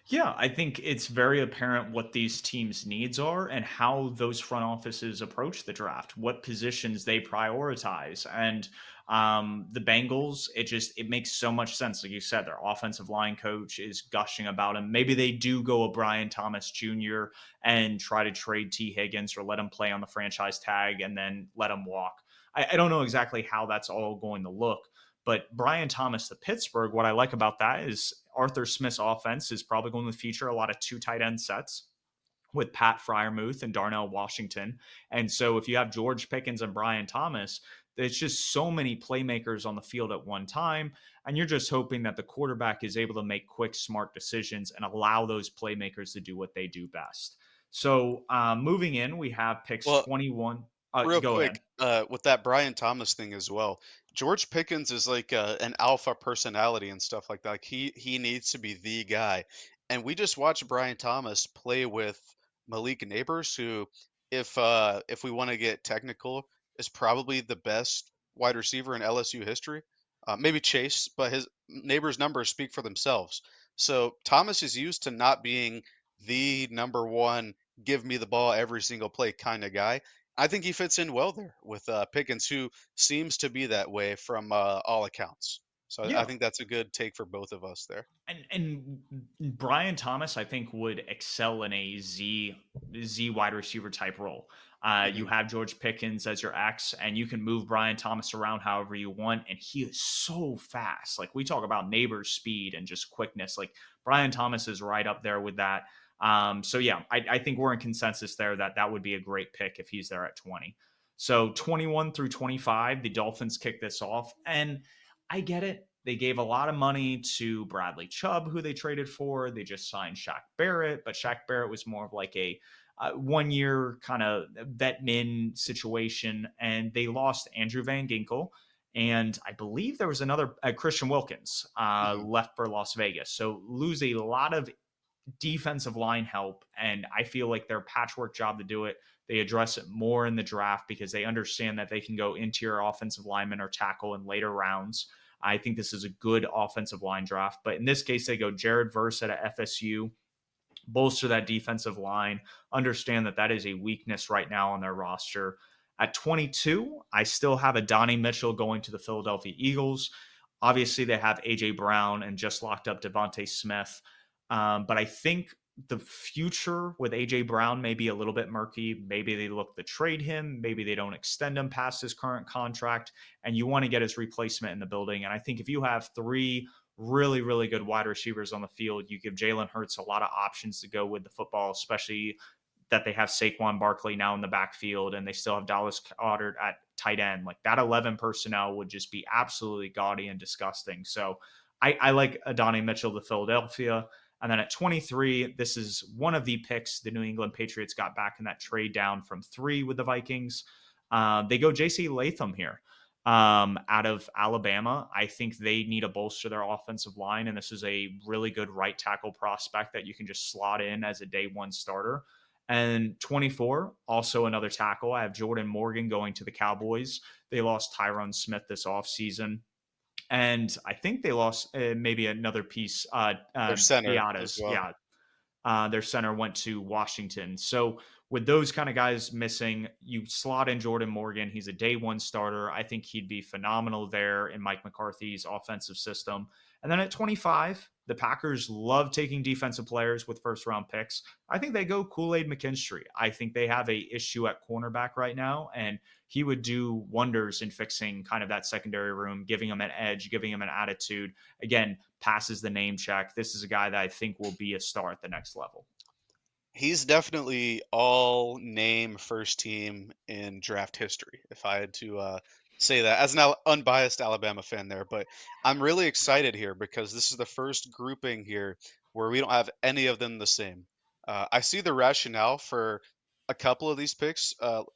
Yeah, I think it's very apparent what these teams' needs are and how those front offices approach the draft, what positions they prioritize. And the Bengals, it makes so much sense. Like you said, their offensive line coach is gushing about him. Maybe they do go a Brian Thomas Jr. and try to trade T. Higgins or let him play on the franchise tag and then let him walk. I don't know exactly how that's all going to look. But Brian Thomas to Pittsburgh, what I like about that is Arthur Smith's offense is probably going to feature a lot of two tight end sets with Pat Fryermuth and Darnell Washington. And so if you have George Pickens and Brian Thomas, there's just so many playmakers on the field at one time. And you're just hoping that the quarterback is able to make quick, smart decisions and allow those playmakers to do what they do best. So moving in, we have picks Well, 21. real Go ahead. quick, with that Brian Thomas thing as well, George Pickens is like an alpha personality and stuff like that. Like he needs to be the guy, and we just watched Brian Thomas play with Malik Neighbors, who, if we want to get technical, is probably the best. wide receiver in LSU history. Maybe Chase, but his neighbors' numbers speak for themselves. So Thomas is used to not being the number one, give me the ball every single play kind of guy. I think he fits in well there with Pickens, who seems to be that way from all accounts. So I Yeah, think that's a good take for both of us there. and Brian Thomas, I think, would excel in a Z wide receiver type role. You Hmm. have George Pickens as your X, and you can move Brian Thomas around however you want, and he is so fast. Like we talk about neighbor speed and just quickness. Like Brian Thomas is right up there with that. So yeah, I think we're in consensus there that that would be a great pick if he's there at 20. So 21 through 25, the Dolphins kick this off, and I get it. They gave a lot of money to Bradley Chubb, who they traded for. They just signed Shaq Barrett, but Shaq Barrett was more of like a 1 year kind of vet min situation. And they lost Andrew Van Ginkel. And I believe there was another Christian Wilkins Hmm. left for Las Vegas. So lose a lot of defensive line help. And I feel like their patchwork job to do it, they address it more in the draft because they understand that they can go interior offensive lineman or tackle in later rounds. I think this is a good offensive line draft. But in this case, they go Jared Verse at FSU, bolster that defensive line, understand that that is a weakness right now on their roster. At 22, I still have a Donnie Mitchell going to the Philadelphia Eagles. Obviously, they have A.J. Brown and just locked up Devontae Smith. But I think the future with A.J. Brown may be a little bit murky. Maybe they look to trade him. Maybe they don't extend him past his current contract. And you want to get his replacement in the building. And I think if you have three really, really good wide receivers on the field. You give Jalen Hurts a lot of options to go with the football, especially that they have Saquon Barkley now in the backfield and they still have Dallas Goedert at tight end. Like that 11 personnel would just be absolutely gaudy and disgusting. So I like Adonai Mitchell to Philadelphia. And then at 23, this is one of the picks the New England Patriots got back in that trade down from 3 with the Vikings. They go JC Latham here out of Alabama. I think they need to bolster their offensive line, and this is a really good right tackle prospect that you can just slot in as a day one starter. And 24, also another tackle. I have Jordan Morgan going to the Cowboys. They lost Tyrone Smith this offseason. And I think they lost maybe another piece, Their center as Piatas. well. Yeah, their center went to Washington. So with those kind of guys missing, you slot in Jordan Morgan. He's a day one starter. I think he'd be phenomenal there in Mike McCarthy's offensive system. And then at 25, the Packers love taking defensive players with first round picks. I think they go Kool-Aid McKinstry. I think they have a issue at cornerback right now, and he would do wonders in fixing kind of that secondary room, giving him an edge, giving him an attitude. Again, passes the name check. This is a guy that I think will be a star at the next level. He's definitely all name first team in draft history, if I had to say that as an unbiased Alabama fan there. But I'm really excited here because this is the first grouping here where we don't have any of them the same. I see the rationale for a couple of these picks,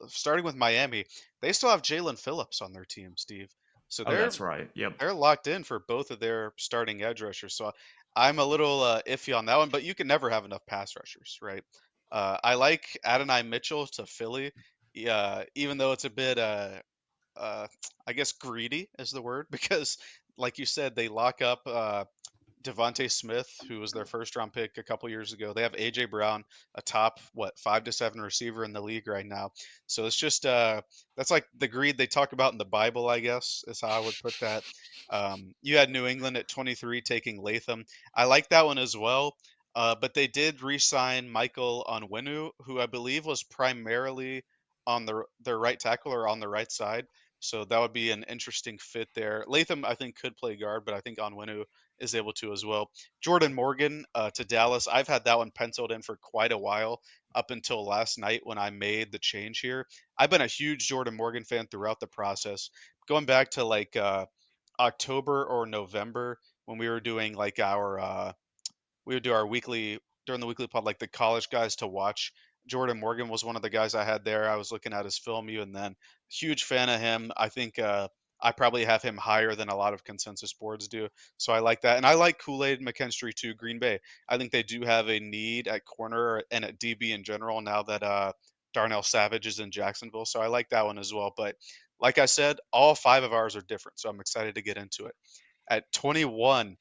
starting with Miami. They still have Jalen Phillips on their team, Steve. So Oh, they're that's right. Yep. they're locked in for both of their starting edge rushers. So I'm a little iffy on that one, but you can never have enough pass rushers, right? I like Adonai Mitchell to Philly, yeah, even though it's a bit, I guess greedy is the word, because like you said, they lock up Devontae Smith, who was their first round pick a couple years ago. They have AJ Brown, a top what 5 to 7 receiver in the league right now. So it's just that's like the greed they talk about in the Bible, I guess is how I would put that. You had New England at 23 taking Latham. I like that one as well. But they did re-sign Michael Onwenu, who I believe was primarily on their right tackle or on the right side. So that would be an interesting fit there. Latham, I think, could play guard, but I think Onwenu is able to as well. Jordan Morgan to Dallas. I've had that one penciled in for quite a while up until last night when I made the change here. I've been a huge Jordan Morgan fan throughout the process, going back to like October or November when we were doing like we would do our weekly during the weekly pod, like the college guys to watch. Jordan Morgan was one of the guys I had there. I was looking at his film, you and then huge fan of him. I think I probably have him higher than a lot of consensus boards do. So I like that. And I like Kool-Aid McKinstry too, Green Bay. I think they do have a need at corner and at DB in general now that Darnell Savage is in Jacksonville. So I like that one as well. But like I said, all 5 of ours are different, so I'm excited to get into it. At 21,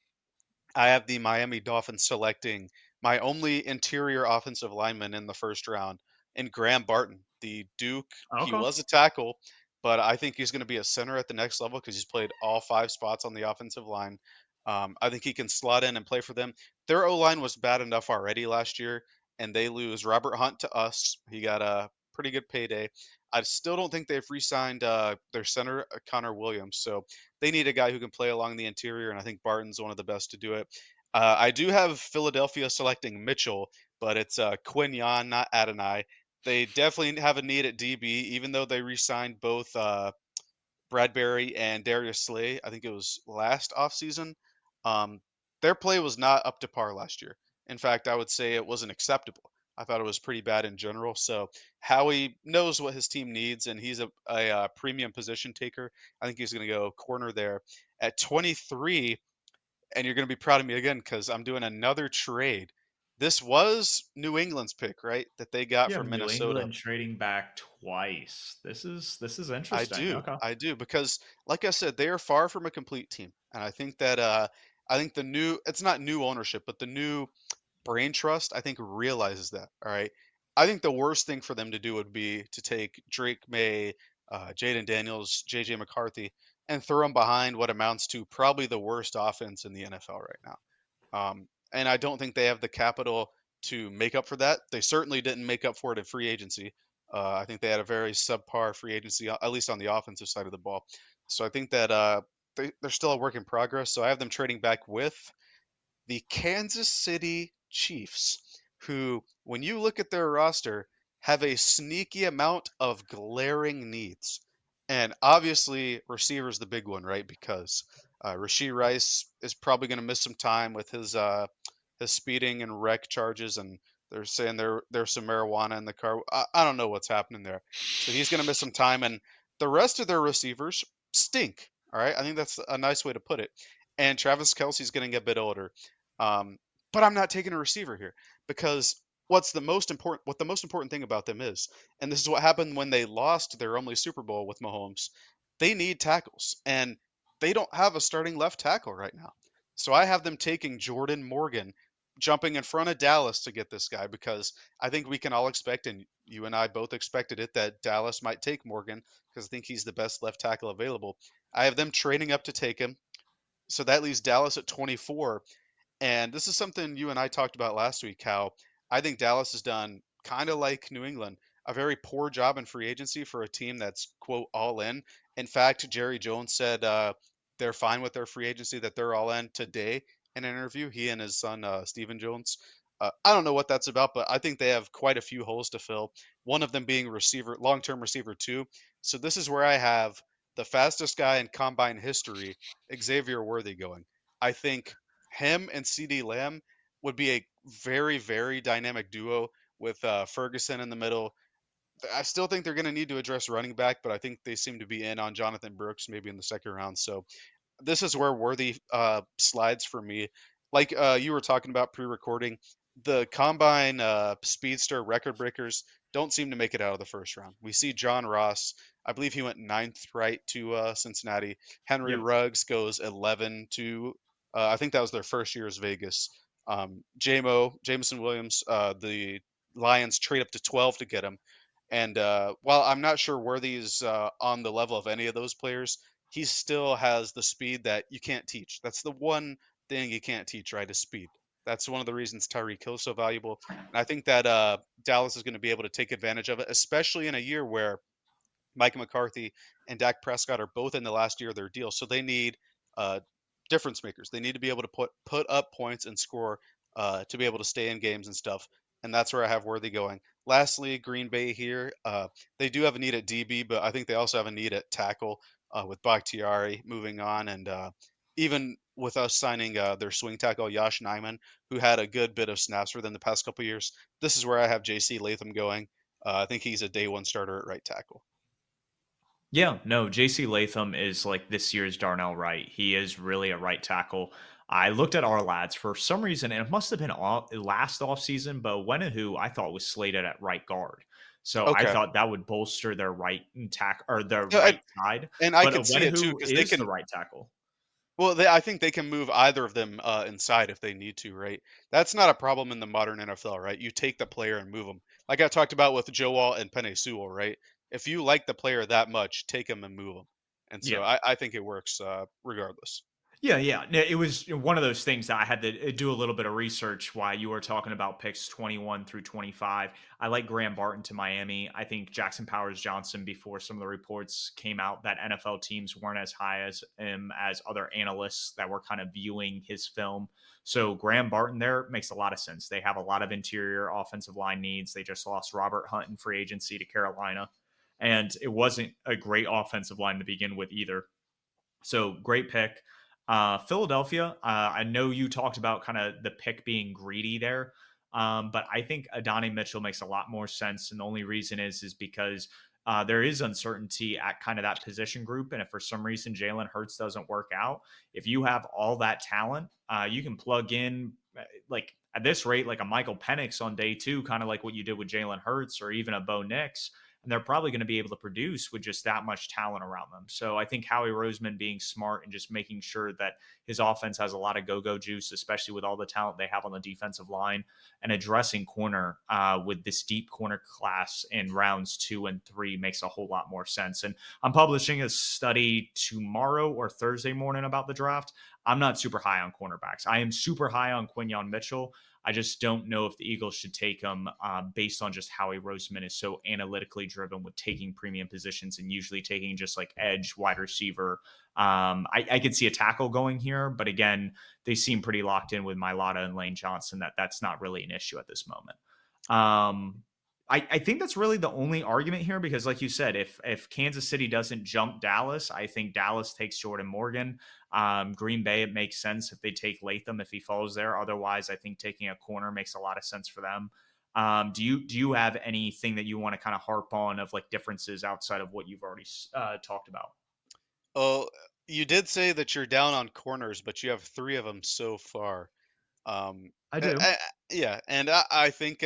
I have the Miami Dolphins selecting my only interior offensive lineman in the first round in Graham Barton, the Duke. He Okay. was a tackle, but I think he's going to be a center at the next level because he's played all 5 spots on the offensive line. I think he can slot in and play for them. Their O line was bad enough already last year, and they lose Robert Hunt to us. He got a pretty good payday. I still don't think they've re-signed their center Connor Williams, so they need a guy who can play along the interior, and I think Barton's one of the best to do it. I do have Philadelphia selecting Mitchell, but it's Quinyon, not Adonai. They definitely have a need at DB, even though they re-signed both Bradbury and Darius Slay. I think it was last offseason. Um, their play was not up to par last year. In fact, I would say it wasn't acceptable. I thought it was pretty bad in general. So Howie knows what his team needs, and he's a premium position taker. I think he's going to go corner there at 23. And you're going to be proud of me again because I'm doing another trade. This was New England's pick, right? That they got You have from New Minnesota. England trading back twice. This is I interesting. do, Okay. I do, because like I said, they are far from a complete team, and I think that I think the new it's not new ownership, but the new brain trust I think realizes that. All right, I think the worst thing for them to do would be to take Drake May, Jaden Daniels, JJ McCarthy, and throw them behind what amounts to probably the worst offense in the NFL right now. And I don't think they have the capital to make up for that. They certainly didn't make up for it in free agency. I think they had a very subpar free agency, at least on the offensive side of the ball. So I think that they're still a work in progress. So I have them trading back with the Kansas City Chiefs, who, when you look at their roster, have a sneaky amount of glaring needs. And obviously, receiver's the big one, right? Because Rashee Rice is probably going to miss some time with his speeding and wreck charges, and they're saying there's some marijuana in the car. I don't know what's happening there, so he's going to miss some time, and the rest of their receivers stink. All right, I think that's a nice way to put it. And Travis Kelsey's getting a bit older. Um, but I'm not taking a receiver here because what the most important thing about them is, and this is what happened when they lost their only Super Bowl with Mahomes, they need tackles, and they don't have a starting left tackle right now. So I have them taking Jordan Morgan, jumping in front of Dallas to get this guy because I think we can all expect, and you and I both expected it, that Dallas might take Morgan because I think he's the best left tackle available. I have them trading up to take him. So that leaves Dallas at 24, and this is something you and I talked about last week, how I think Dallas has done kind of like New England, a very poor job in free agency for a team that's, quote, all in. In fact, Jerry Jones said they're fine with their free agency, that they're all in today in an interview, he and his son, Stephen Jones. I don't know what that's about, but I think they have quite a few holes to fill, one of them being receiver, long term receiver, too. So this is where I have the fastest guy in combine history, Xavier Worthy, going. I think him and CD Lamb would be a very, very dynamic duo with Ferguson in the middle. I still think they're going to need to address running back, but I think they seem to be in on Jonathan Brooks maybe in the second round. So this is where Worthy slides for me. Like you were talking about pre-recording, the combine speedster record breakers don't seem to make it out of the first round. We see John Ross, I believe he went ninth right to Cincinnati. Henry Yep. Ruggs goes 11 to, I think that was their first year as Vegas. Jameson Williams, the Lions trade up to 12 to get him. And while I'm not sure Worthy is on the level of any of those players, he still has the speed that you can't teach. That's the one thing you can't teach, right? Is speed. That's one of the reasons Tyreek Hill is so valuable. And I think that Dallas is going to be able to take advantage of it, especially in a year where Mike McCarthy and Dak Prescott are both in the last year of their deal, so they need uh, difference makers. They need to be able to put up points and score to be able to stay in games and stuff. And that's where I have Worthy going. Lastly, Green Bay here. They do have a need at DB, but I think they also have a need at tackle with Bakhtiari moving on, and even with us signing their swing tackle Yash Nyman, who had a good bit of snaps for them the past couple years. This is where I have J.C. Latham going. I think he's a day one starter at right tackle. Yeah, no, JC Latham is like this year's Darnell Wright. He is really a right tackle. I looked at our lads for some reason, and it must have been last offseason, but Wenahu I thought was slated at right guard. So I Okay. thought that would bolster their right tack or their Yeah, right side. and I But can see it too Who because they is the can. right tackle? Well, I think they can move either of them inside if they need to, right? That's not a problem in the modern NFL, right? You take the player and move them. Like I talked about with Joe Wall and Penei Sewell, right? If you like the player that much, take him and move him. And so Yeah. I think it works regardless. Yeah, yeah. It was one of those things that I had to do a little bit of research while you were talking about picks 21 through 25. I like Graham Barton to Miami. I think Jackson Powers Johnson, before some of the reports came out that NFL teams weren't as high as him as other analysts that were kind of viewing his film. So Graham Barton there makes a lot of sense. They have a lot of interior offensive line needs. They just lost Robert Hunt in free agency to Carolina. And it wasn't a great offensive line to begin with either. So great pick. Philadelphia, I know you talked about kind of the pick being greedy there, but I think Adonai Mitchell makes a lot more sense. And the only reason is because there is uncertainty at kind of that position group. And if for some reason Jalen Hurts doesn't work out, if you have all that talent, you can plug in like at this rate, like a Michael Penix on day two, kind of like what you did with Jalen Hurts or even a Bo Nix, and they're probably going to be able to produce with just that much talent around them. So I think Howie Roseman being smart and just making sure that his offense has a lot of go-go juice, especially with all the talent they have on the defensive line, and addressing corner with this deep corner class in rounds 2 and 3 makes a whole lot more sense. And I'm publishing a study tomorrow or Thursday morning about the draft. I'm not super high on cornerbacks. I am super high on Quinyon Mitchell. I just don't know if the Eagles should take him based on just Howie Roseman is so analytically driven with taking premium positions and usually taking just like edge, wide receiver. I could see a tackle going here, but again, they seem pretty locked in with Mailata and Lane Johnson that that's not really an issue at this moment. I think that's really the only argument here because, like you said, if Kansas City doesn't jump Dallas, I think Dallas takes Jordan Morgan. Green Bay, it makes sense if they take Latham if he falls there. Otherwise, I think taking a corner makes a lot of sense for them. Do you have anything that you want to kind of harp on of like differences outside of what you've already talked about? Oh, you did say that you're down on corners, but you have three of them so far. Um, I uh, do. uh, yeah, and I think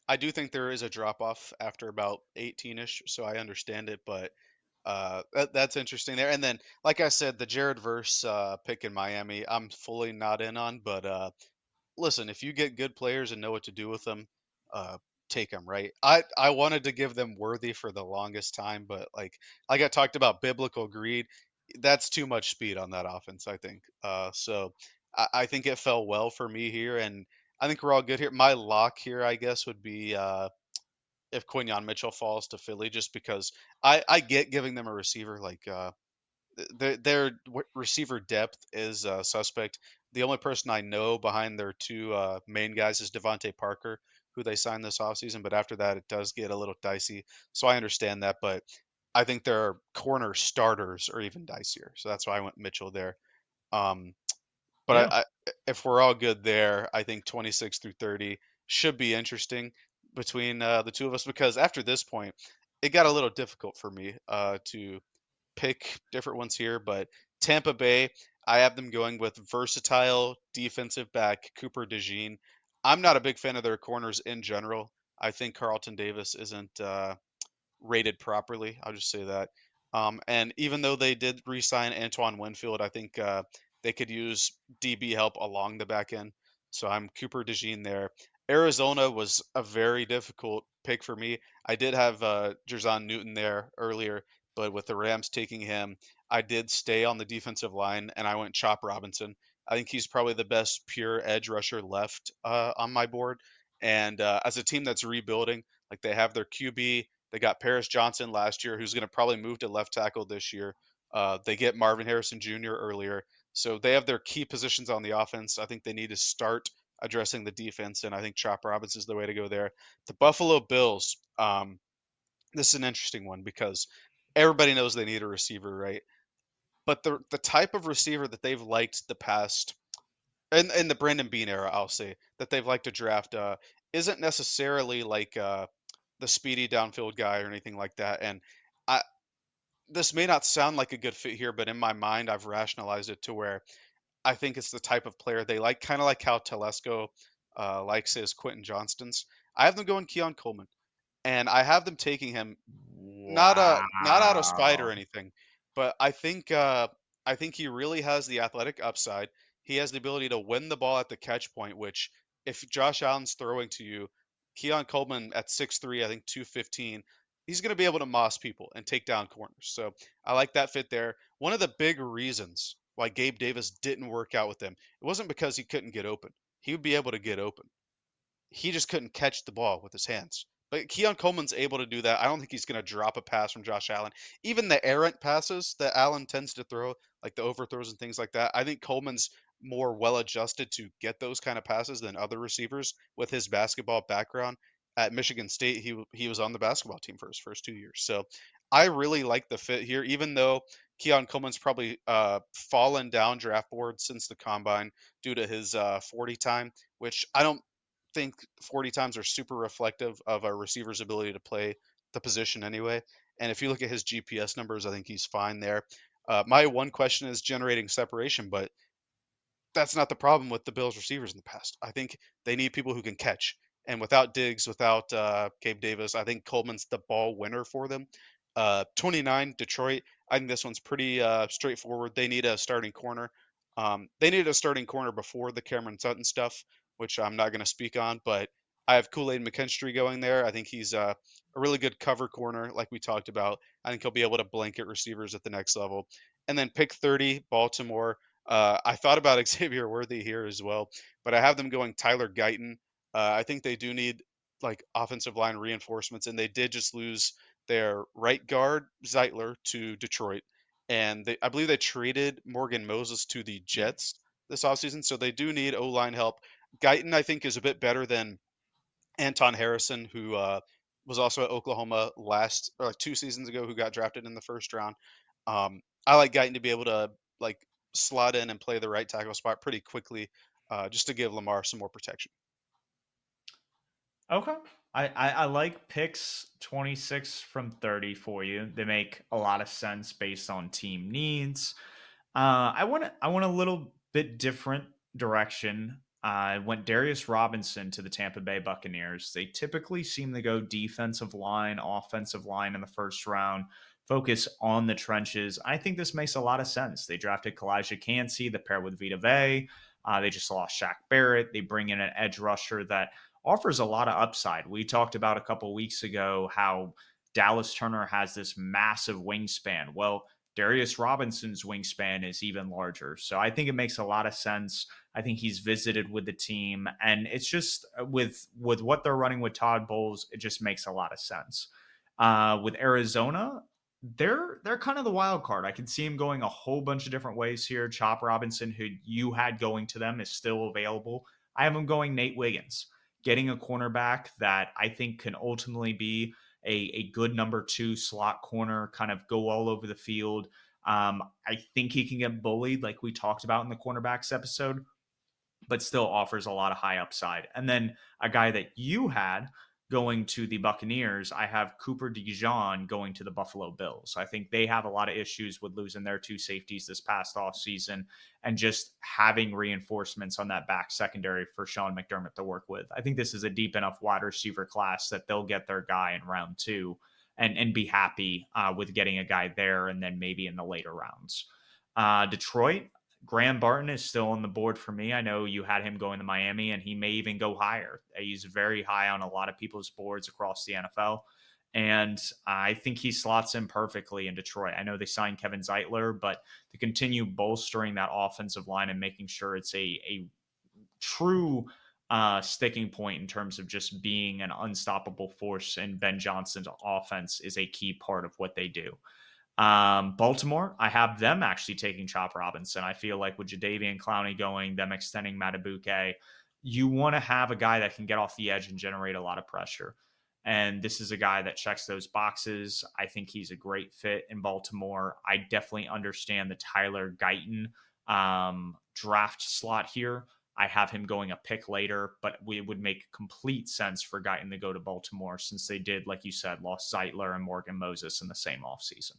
I do think there is a drop off after about 18ish, so I understand it, but that's interesting there. And then, like I said, the Jared Verse pick in Miami, I'm fully not in on, but listen, if you get good players and know what to do with them, uh, take them. Right? I wanted to give them Worthy for the longest time, but like I talked about biblical greed, that's too much speed on that offense. I think. So I think it fell well for me here, and I think we're all good here. My lock here, I guess, would be if Quinyon Mitchell falls to Philly, just because I get giving them a receiver like their receiver depth is suspect. The only person I know behind their two main guys is Devontae Parker, who they signed this offseason. But after that, it does get a little dicey. So I understand that, but I think their corner starters are even dicier. So that's why I went Mitchell there. Um, but Yeah. if we're all good there, I think 26 through 30 should be interesting between the two of us because after this point, it got a little difficult for me to pick different ones here, but Tampa Bay, I have them going with versatile defensive back Cooper DeJean. I'm not a big fan of their corners in general. I think Carlton Davis isn't rated properly. I'll just say that. And even though they did re-sign Antoine Winfield, I think they could use DB help along the back end. So I'm Cooper DeJean there. Arizona was a very difficult pick for me. I did have Jerzon Newton there earlier, but with the Rams taking him, I did stay on the defensive line and I went Chop Robinson. I think he's probably the best pure edge rusher left on my board. And as a team that's rebuilding, like they have their QB, they got Paris Johnson last year, who's going to probably move to left tackle this year. They get Marvin Harrison Jr. earlier. So they have their key positions on the offense. I think they need to start addressing the defense, and I think Chop Robbins is the way to go there. The Buffalo Bills, this is an interesting one because everybody knows they need a receiver, right? But the type of receiver that they've liked the past in the Brandon Bean era, I'll say that they've liked to draft isn't necessarily like the speedy downfield guy or anything like that. And I this may not sound like a good fit here, but in my mind, I've rationalized it to where I think it's the type of player they like, kind of like how Telesco likes his Quentin Johnston's. I have them going Keon Coleman. and I have them taking him not out of spite or Wow. anything, but I think he really has the athletic upside. He has the ability to win the ball at the catch point, which if Josh Allen's throwing to you, Keon Coleman at 6'3", I think 215, he's going to be able to moss people and take down corners. So I like that fit there. One of the big reasons why Gabe Davis didn't work out with them, it wasn't because he couldn't get open. He would be able to get open. He just couldn't catch the ball with his hands. But Keon Coleman's able to do that. I don't think he's going to drop a pass from Josh Allen. Even the errant passes that Allen tends to throw, like the overthrows and things like that, I think Coleman's more well adjusted to get those kind of passes than other receivers with his basketball background. At Michigan State, he was on the basketball team for his first 2 years. So I really like the fit here, even though Keon Coleman's probably fallen down draft board since the combine due to his 40 time, which I don't think 40 times are super reflective of a receiver's ability to play the position anyway. And if you look at his GPS numbers, I think he's fine there. My one question is generating separation, but that's not the problem with the Bills receivers in the past. I think they need people who can catch. And without Diggs, without Gabe Davis, I think Coleman's the ball winner for them. 29, Detroit. I think this one's pretty straightforward. They need a starting corner. They needed a starting corner before the Cameron Sutton stuff, which I'm not going to speak on, but I have Kool-Aid McKinstry going there. I think he's a really good cover corner, like we talked about. I think he'll be able to blanket receivers at the next level. And then pick 30, Baltimore. I thought about Xavier Worthy here as well, but I have them going Tyler Guyton. I think they do need like offensive line reinforcements, and they did just lose their right guard Zeitler to Detroit, and I believe they traded Morgan Moses to the Jets this offseason, so they do need O line help. Guyton, I think, is a bit better than Anton Harrison, who was also at Oklahoma last or like 2 seasons ago, who got drafted in the first round. I like Guyton to be able to like slot in and play the right tackle spot pretty quickly, just to give Lamar some more protection. Okay. I like picks 26 from 30 for you. They make a lot of sense based on team needs. I want a little bit different direction. I went Darius Robinson to the Tampa Bay Buccaneers. They typically seem to go defensive line, offensive line in the first round, focus on the trenches. I think this makes a lot of sense. They drafted Kalijah Cansey, the pair with Vita Vea. They just lost Shaq Barrett. They bring in an edge rusher that offers a lot of upside. We talked about a couple weeks ago how Dallas Turner has this massive wingspan. Well, Darius Robinson's wingspan is even larger. So I think it makes a lot of sense. I think he's visited with the team, and it's just with what they're running with Todd Bowles, it just makes a lot of sense. With Arizona, they're kind of the wild card. I can see him going a whole bunch of different ways here. Chop Robinson, who you had going to them, is still available. I have him going Nate Wiggins, getting a cornerback that I think can ultimately be a good number two slot corner, kind of go all over the field. I think he can get bullied, like we talked about in the cornerbacks episode, but still offers a lot of high upside. And then a guy that you had going to the Buccaneers, I have Cooper DeJean going to the Buffalo Bills. I think they have a lot of issues with losing their two safeties this past offseason and just having reinforcements on that back secondary for Sean McDermott to work with. I think this is a deep enough wide receiver class that they'll get their guy in round two and be happy with getting a guy there and then maybe in the later rounds. Detroit, Graham Barton is still on the board for me. I know you had him going to Miami, and he may even go higher. He's very high on a lot of people's boards across the NFL. And I think he slots in perfectly in Detroit. I know they signed Kevin Zeitler, but to continue bolstering that offensive line and making sure it's a true sticking point in terms of just being an unstoppable force in Ben Johnson's offense is a key part of what they do. Baltimore, I have them actually taking Chop Robinson. I feel like with Jadeveon Clowney going, them extending Matabuke, you want to have a guy that can get off the edge and generate a lot of pressure. And this is a guy that checks those boxes. I think he's a great fit in Baltimore. I definitely understand the Tyler Guyton draft slot here. I have him going a pick later, but it would make complete sense for Guyton to go to Baltimore since they did, like you said, lost Zeitler and Morgan Moses in the same offseason.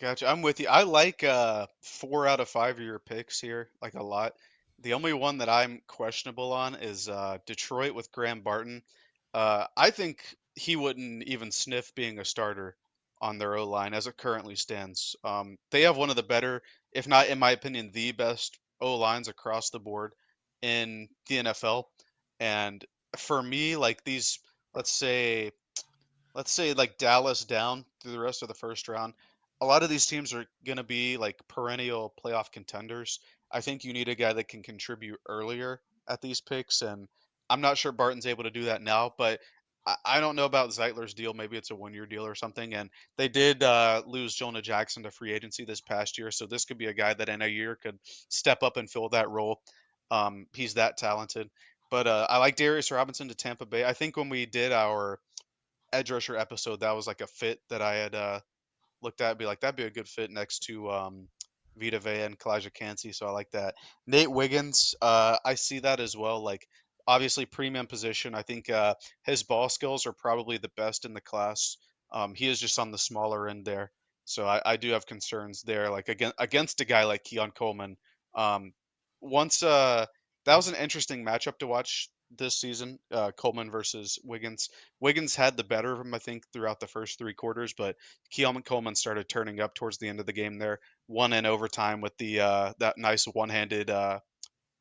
Gotcha. I'm with you. I like 4 out of 5 of your picks here, like a lot. The only one that I'm questionable on is Detroit with Graham Barton. I think he wouldn't even sniff being a starter on their O line as it currently stands. They have one of the better, if not, in my opinion, the best O lines across the board in the NFL. And for me, like these, let's say let's say like Dallas down through the rest of the first round, a lot of these teams are going to be like perennial playoff contenders. I think you need a guy that can contribute earlier at these picks, and I'm not sure Barton's able to do that now, but I don't know about Zeitler's deal. Maybe it's a 1 year deal or something. And they did lose Jonah Jackson to free agency this past year, so this could be a guy that in a year could step up and fill that role. He's that talented. But I like Darius Robinson to Tampa Bay. I think when we did our edge rusher episode, that was like a fit that I had looked at, be like, that'd be a good fit next to Vita Vea and Kalijah Cansey. So I like that. Nate Wiggins, I see that as well. Like, obviously, premium position. I think his ball skills are probably the best in the class. He is just on the smaller end there. So I do have concerns there. Like, against a guy like Keon Coleman. Um, once That was an interesting matchup to watch this season, Coleman versus Wiggins. Wiggins had the better of him, I think, throughout the first three quarters, but Keon Coleman started turning up towards the end of the game there, one in overtime with the that nice one-handed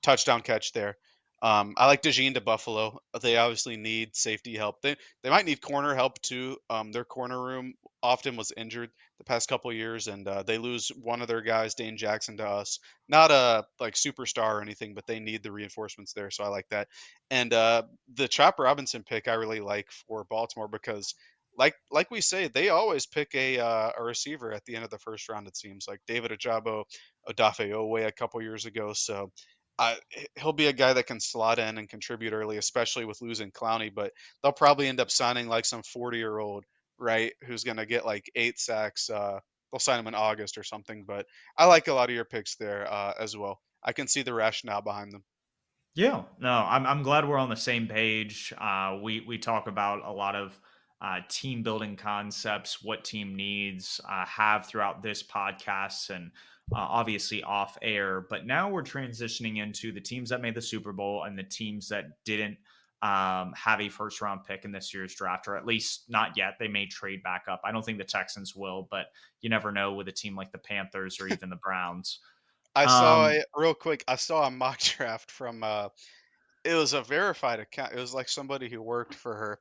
touchdown catch there. I like DeJean to Buffalo. They obviously need safety help. They might need corner help too. Their corner room often was injured the past couple of years, and they lose one of their guys, Dane Jackson, to us. Not a like superstar or anything, but they need the reinforcements there. So I like that. And the Chop Robinson pick I really like for Baltimore because. Like we say, they always pick a receiver at the end of the first round. It seems like David Ajabo, Odafe Owe a couple years ago. So he'll be a guy that can slot in and contribute early, especially with losing Clowney. But they'll probably end up signing like some 40-year-old, right, who's going to get like 8 sacks. They'll sign him in August or something. But I like a lot of your picks there as well. I can see the rationale behind them. Yeah, no, I'm glad we're on the same page. We talk about a lot of team building concepts, what team needs, have throughout this podcast, and obviously off air. But now we're transitioning into the teams that made the Super Bowl and the teams that didn't have a first round pick in this year's draft, or at least not yet. They may trade back up. I don't think the Texans will, but you never know with a team like the Panthers or even the Browns. I saw Um, it real quick. I saw a mock draft from it was a verified account. It was like somebody who worked for her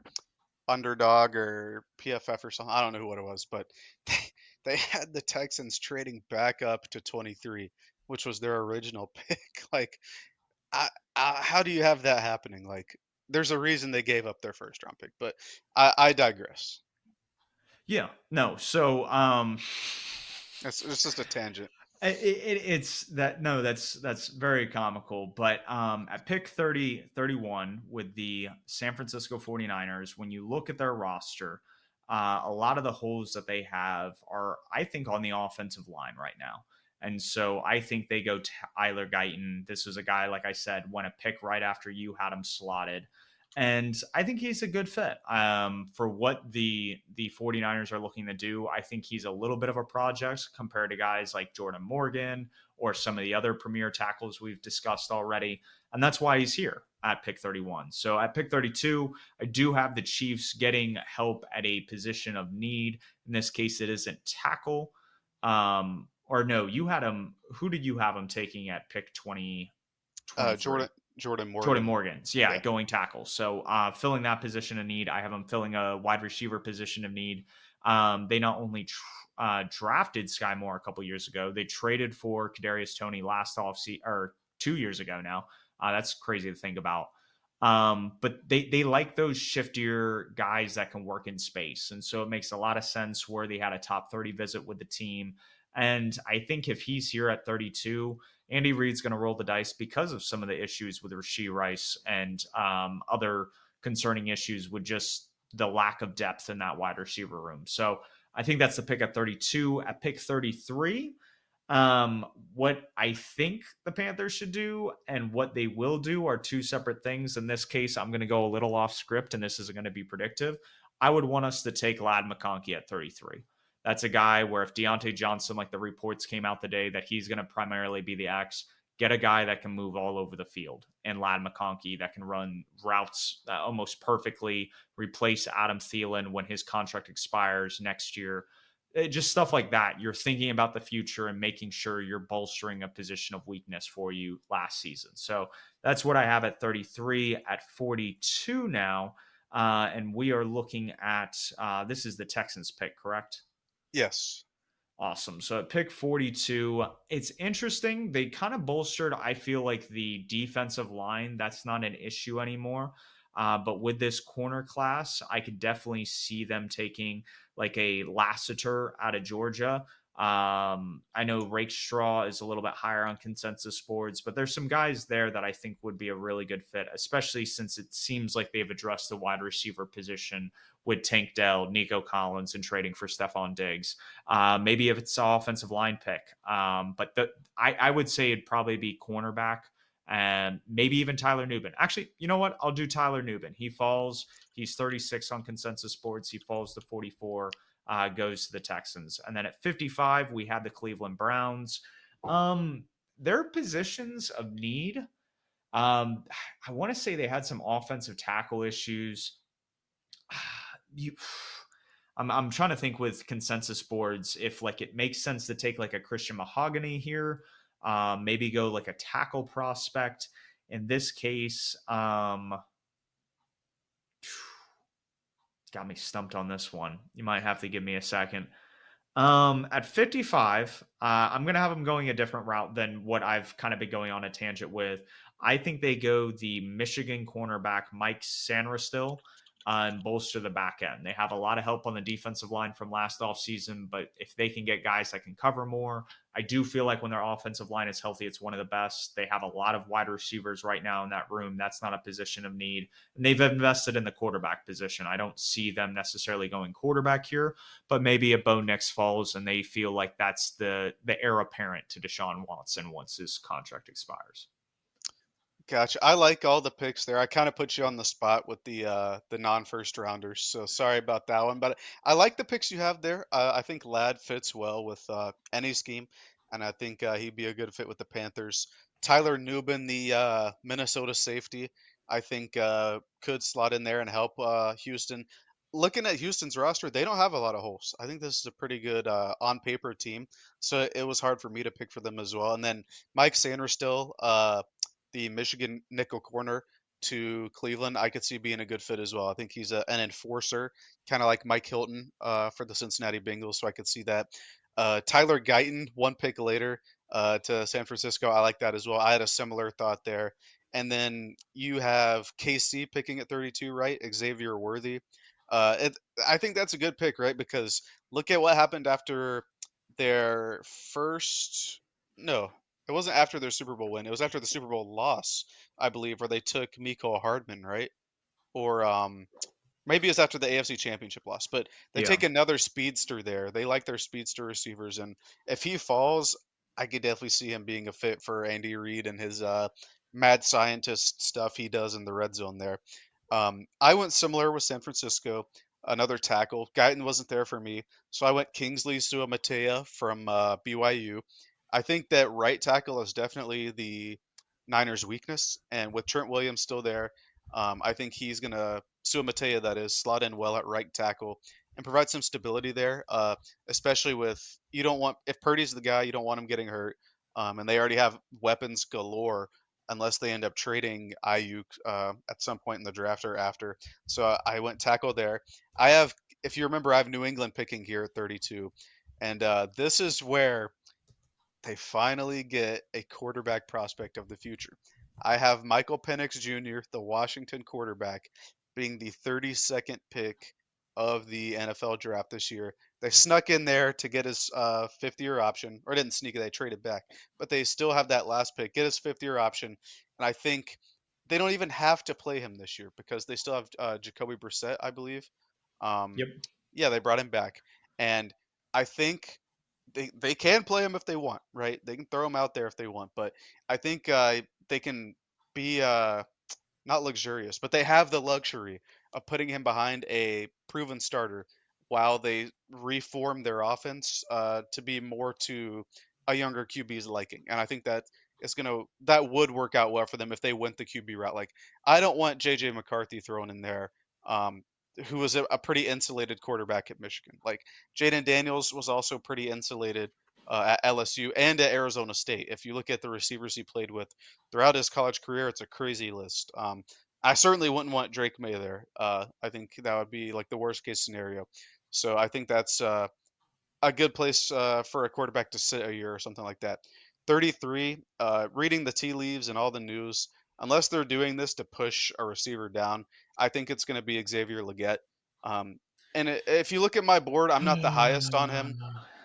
Underdog or PFF or something. I don't know who it was, but they, they had the Texans trading back up to 23, which was their original pick. Like, I, how do you have that happening? Like, there's a reason they gave up their first round pick, but I digress. yeah, no. So It's just a tangent. it's that no, that's very comical. But at pick 31 with the San Francisco 49ers, when you look at their roster, a lot of the holes that they have are, I think, on the offensive line right now. And so I think they go Tyler Guyton. This was a guy, like I said, went a pick right after you had him slotted. And I think he's a good fit for what the 49ers are looking to do. I think he's a little bit of a project compared to guys like Jordan Morgan or some of the other premier tackles we've discussed already. And that's why he's here at pick 31. So at pick 32, I do have the Chiefs getting help at a position of need. In this case, it isn't tackle. Or no, you had him. Who did you have him taking at pick 23? Jordan Jordan Morgan. Morgan's, yeah, Yeah. going tackle. So filling that position of need, I have him filling a wide receiver position of need. They not only drafted Sky Moore a couple years ago, they traded for Kadarius Toney last offseason or 2 years ago now. That's crazy to think about. But they like those shiftier guys that can work in space, and so it makes a lot of sense where they had a top 30 visit with the team. And I think if he's here at 32, Andy Reid's going to roll the dice because of some of the issues with Rashee Rice and other concerning issues with just the lack of depth in that wide receiver room. So I think that's the pick at 32. At pick 33, what I think the Panthers should do and what they will do are two separate things. In this case, I'm going to go a little off script, and this is going to be predictive. I would want us to take Lad McConkey at 33. That's a guy where if Deontay Johnson, like the reports came out today, that he's going to primarily be the X, Get a guy that can move all over the field, and Lad McConkey that can run routes almost perfectly, replace Adam Thielen when his contract expires next year. Just stuff like that. You're thinking about the future and making sure you're bolstering a position of weakness for you last season. So that's what I have at 33. At 42 now, and we are looking at this is the Texans pick, correct? Yes. Awesome. So at pick 42, it's interesting. They kind of bolstered, I feel like, the defensive line. That's not an issue anymore. But with this corner class, I could definitely see them taking like a Lassiter out of Georgia. I know Rakestraw is a little bit higher on consensus boards, but there's some guys there that I think would be a really good fit, especially since it seems like they've addressed the wide receiver position with Tank Dell, Nico Collins, and trading for Stephon Diggs. Maybe if it's an offensive line pick. I would say it'd probably be cornerback and maybe even Tyler Nubin. Actually, you know what? I'll do Tyler Nubin. He falls. He's 36 on consensus boards. He falls to 44, goes to the Texans. And then at 55, we have the Cleveland Browns. Their positions of need. I want to say they had some offensive tackle issues. You I'm trying to think with consensus boards if like it makes sense to take like a Christian Mahogany here, maybe go like a tackle prospect. In this case, got me stumped on this one. You might have to give me a second. At 55, I'm going to have them going a different route than what I've kind of been going on a tangent with. I think they go the Michigan cornerback Mike Sanderstil and bolster the back end. They have a lot of help on the defensive line from last offseason, but if they can get guys that can cover more, I do feel like when their offensive line is healthy, it's one of the best. They have a lot of wide receivers right now in that room. That's not a position of need. And they've invested in the quarterback position. I don't see them necessarily going quarterback here, but maybe a Bo Nix falls and they feel like that's the heir apparent to Deshaun Watson once his contract expires. Gotcha. I like all the picks there. I kind of put you on the spot with the non-first rounders, so sorry about that one. But I like the picks you have there. I think Ladd fits well with any scheme, and I think he'd be a good fit with the Panthers. Tyler Nubin, the Minnesota safety, I think could slot in there and help Houston. Looking at Houston's roster, they don't have a lot of holes. I think this is a pretty good on paper team, so it was hard for me to pick for them as well. And then Mike Sanders still. The Michigan nickel corner to Cleveland, I could see being a good fit as well. I think he's an enforcer, kind of like Mike Hilton for the Cincinnati Bengals, so I could see that. Tyler Guyton, one pick later to San Francisco, I like that as well. I had a similar thought there. And then you have KC picking at 32, right? Xavier Worthy. I think that's a good pick, right? Because look at what happened after their first. No, it wasn't after their Super Bowl win. It was after the Super Bowl loss, I believe, where they took Miko Hardman, right? Or maybe it's after the AFC Championship loss, but they Yeah. take another speedster there. They like their speedster receivers, and if he falls, I could definitely see him being a fit for Andy Reid and his mad scientist stuff he does in the red zone there. I went similar with San Francisco, another tackle. Guyton wasn't there for me, so I went Kingsley Suamatea from BYU. I think that right tackle is definitely the Niners' weakness, and with Trent Williams still there, I think he's gonna Sua Matea, that is, slot in well at right tackle and provide some stability there. Especially with you don't want if Purdy's the guy, you don't want him getting hurt, and they already have weapons galore unless they end up trading Ayuk at some point in the draft or after. So I went tackle there. I have, if you remember, I have New England picking here at 32, and this is where they finally get a quarterback prospect of the future. I have Michael Penix Jr., the Washington quarterback, being the 32nd pick of the NFL draft this year. They snuck in there to get his fifth-year option, or didn't sneak it, they traded back, but they still have that last pick, get his fifth-year option, and I think they don't even have to play him this year because they still have Jacoby Brissett, I believe. Um, Yep. yeah, they brought him back, and I think they can play him if they want, right? They can throw him out there if they want, but I think they can be not luxurious, but they have the luxury of putting him behind a proven starter while they reform their offense to be more to a younger QB's liking. And I think that is gonna that would work out well for them if they went the QB route. Like I don't want JJ McCarthy thrown in there, um, who was a pretty insulated quarterback at Michigan. Like Jaden Daniels was also pretty insulated at LSU and at Arizona State. If you look at the receivers he played with throughout his college career, it's a crazy list. I certainly wouldn't want Drake May there. I think that would be like the worst case scenario. So I think that's a good place for a quarterback to sit a year or something like that. 33, reading the tea leaves and all the news, unless they're doing this to push a receiver down, I think it's going to be Xavier Leggett. Um, if you look at my board, I'm not the highest on him,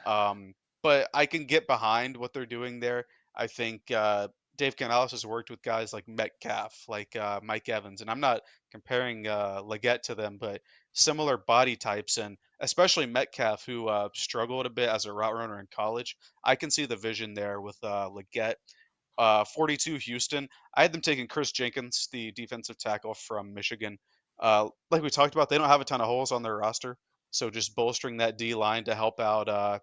um, but I can get behind what they're doing there. I think Dave Canales has worked with guys like Metcalf, like Mike Evans, and I'm not comparing Leggett to them, but similar body types, and especially Metcalf, who struggled a bit as a route runner in college. I can see the vision there with Leggett. 42 Houston. I had them taking Chris Jenkins, the defensive tackle from Michigan. Like we talked about, they don't have a ton of holes on their roster, so just bolstering that D line to help out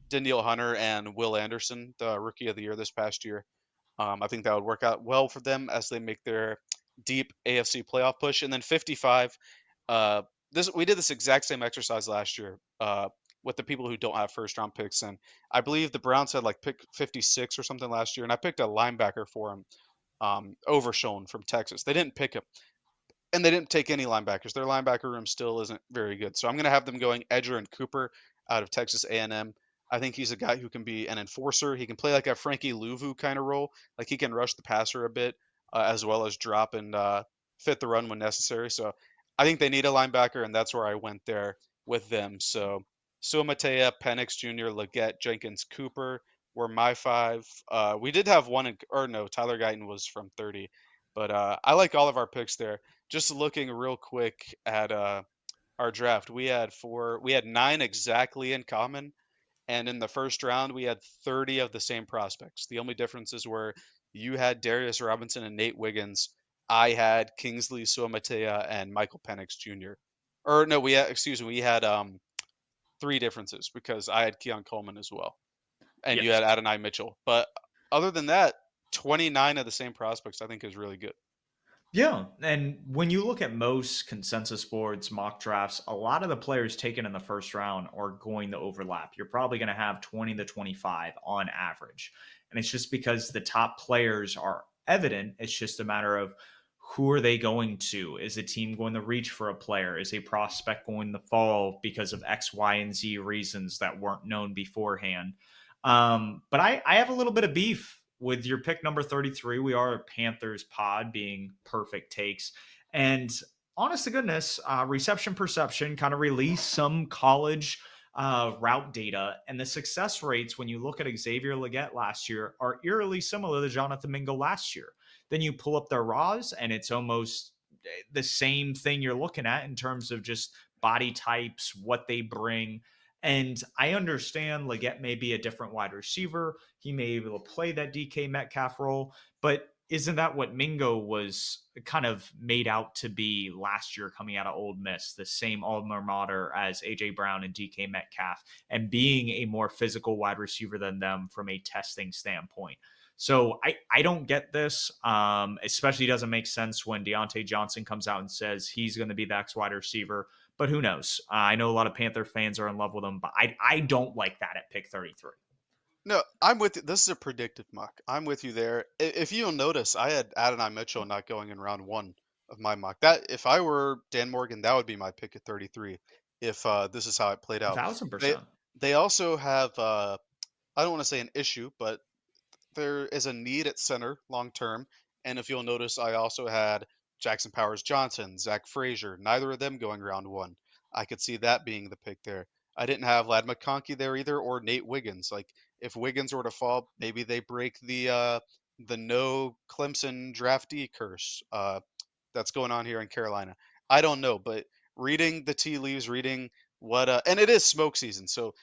Danielle Hunter and Will Anderson, the rookie of the year this past year. I think that would work out well for them as they make their deep AFC playoff push. And then 55, uh, this we did this exact same exercise last year with the people who don't have first round picks, and I believe the Browns had like pick 56 or something last year, and I picked a linebacker for him, Overshown from Texas. They didn't pick him, and they didn't take any linebackers. Their linebacker room still isn't very good. So I'm going to have them going Edger and Cooper out of Texas A&M. I think he's a guy who can be an enforcer. He can play like a Frankie Louvu kind of role. Like he can rush the passer a bit as well as drop and fit the run when necessary. So I think they need a linebacker, and that's where I went there with them. So Suamatea, Penix Jr., Leggett, Jenkins, Cooper were my five. We did have one, or no, Tyler Guyton was from 30. But I like all of our picks there. Just looking real quick at our draft, we had nine exactly in common, and in the first round we had 30 of the same prospects. The only differences were you had Darius Robinson and Nate Wiggins. I had Kingsley Suamatea and Michael Penix Jr. Or no, we had, excuse me, we had three differences because I had Keon Coleman as well, and you Yes. had Adonai Mitchell. But other than that, 29 of the same prospects I think is really good. Yeah, and when you look at most consensus boards, mock drafts, a lot of the players taken in the first round are going to overlap. You're probably going to have 20 to 25 on average. And it's just because the top players are evident. It's just a matter of who are they going to? Is a team going to reach for a player? Is a prospect going to fall because of X, Y, and Z reasons that weren't known beforehand? But I have a little bit of beef with your pick number 33. We are a Panthers pod being Purrfect Takes. And honest to goodness, reception perception kind of released some college route data. And the success rates, when you look at Xavier Leggett last year, are eerily similar to Jonathan Mingo last year. Then you pull up their RAWs, and it's almost the same thing you're looking at in terms of just body types, what they bring. And I understand Leggett may be a different wide receiver. He may be able to play that DK Metcalf role, but isn't that what Mingo was kind of made out to be last year coming out of Ole Miss? The same alma mater as AJ Brown and DK Metcalf, and being a more physical wide receiver than them from a testing standpoint. So I don't get this. Especially doesn't make sense when Deontay Johnson comes out and says he's going to be the X wide receiver. But who knows? I know a lot of Panther fans are in love with him, but I don't like that at pick 33. No, I'm with you. This is a predictive mock. I'm with you there. If you'll notice, I had Adonai Mitchell not going in round one of my mock. That if I were Dan Morgan, that would be my pick at 33. If this is how it played out, Thousand they percent. they also have I don't want to say an issue, but there is a need at center long term. And if you'll notice, I also had Jackson Powers Johnson, Zach Frazier, neither of them going round one. I could see that being the pick there. I didn't have Lad McConkey there either, or Nate Wiggins. Like if Wiggins were to fall, maybe they break the no Clemson draftee curse that's going on here in Carolina. I don't know, but reading the tea leaves, reading what and it is smoke season, so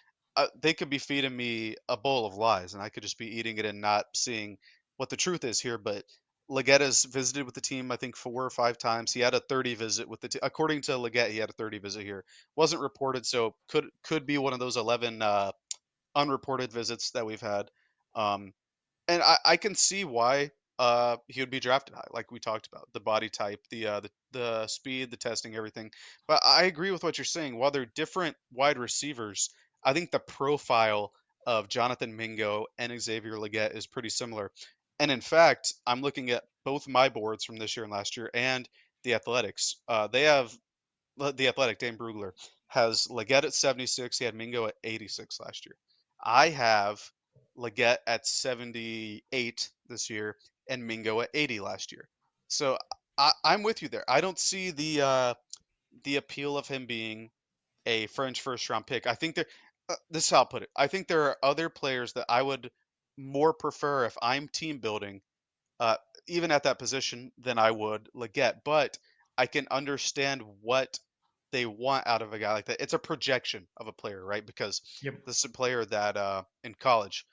they could be feeding me a bowl of lies, and I could just be eating it and not seeing what the truth is here. But Leggett has visited with the team, I think, 4 or 5 times. He had a 30 visit with the team. According to Leggett, he had a 30 visit here. Wasn't reported, so could be one of those 11 unreported visits that we've had. Um, And I can see why he would be drafted high, like we talked about the body type, the speed, the testing, everything. But I agree with what you're saying. While they're different wide receivers, I think the profile of Jonathan Mingo and Xavier Leggett is pretty similar. And in fact, I'm looking at both my boards from this year and last year and the Athletics. They have the Athletic, Dane Brugler, has Leggett at 76. He had Mingo at 86 last year. I have Leggett at 78 this year and Mingo at 80 last year. So I'm with you there. I don't see the appeal of him being a fringe first round pick. I think there. This is how I'll put it. I think there are other players that I would more prefer if I'm team building uh, even at that position than I would Leggett. But I can understand what they want out of a guy like that. It's a projection of a player, right? Because Yep. this is a player that in college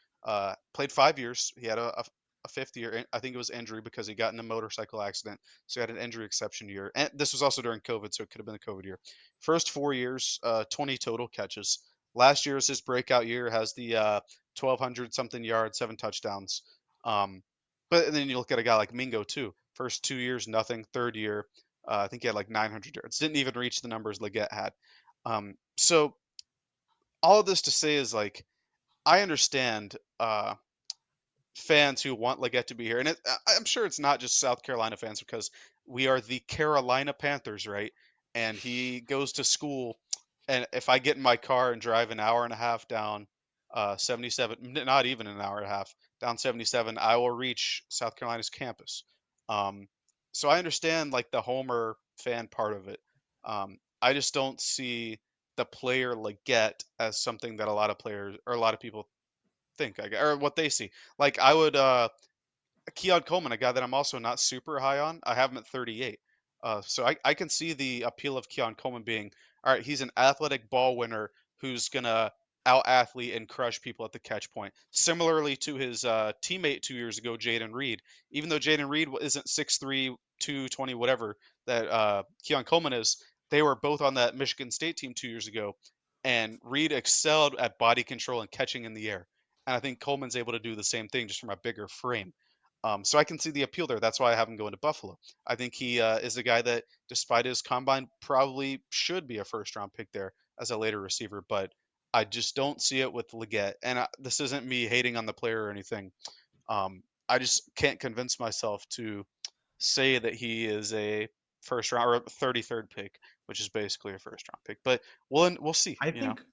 played 5 years. He had a fifth year. I think it was injury because he got in a motorcycle accident. So he had an injury exception year. And this was also during COVID, so it could have been a COVID year. First 4 years, 20 total catches. Last year is his breakout year, has the 1,200 something yards, 7 touchdowns. Um, but then you look at a guy like Mingo too. First 2 years, nothing. Third year, I think he had like 900 yards. Didn't even reach the numbers Leggett had. So all of this to say is like I understand fans who want Leggett to be here, and I'm sure it's not just South Carolina fans because we are the Carolina Panthers, right? And he goes to school, and if I get in my car and drive an hour and a half down 77, not even an hour and a half down 77, I will reach South Carolina's campus. Um, so I understand like the Homer fan part of it. I just don't see the player Leggett as something that a lot of players or a lot of people think, I guess, or what they see. Like I would Keon Coleman, a guy that I'm also not super high on. I have him at 38. So I can see the appeal of Keon Coleman being, all right, he's an athletic ball winner who's going to out athlete and crush people at the catch point. Similarly to his teammate 2 years ago, Jaden Reed. Even though Jaden Reed isn't 6'3", 220, whatever, that Keon Coleman is, they were both on that Michigan State team 2 years ago. And Reed excelled at body control and catching in the air. And I think Coleman's able to do the same thing just from a bigger frame. So I can see the appeal there. That's why I have him going to Buffalo. I think he is a guy that, despite his combine, probably should be a first round pick there as a later receiver. But I just don't see it with Leggett. And this isn't me hating on the player or anything. I just can't convince myself to say that he is a first round or a 33rd pick, which is basically a first round pick. But we'll see.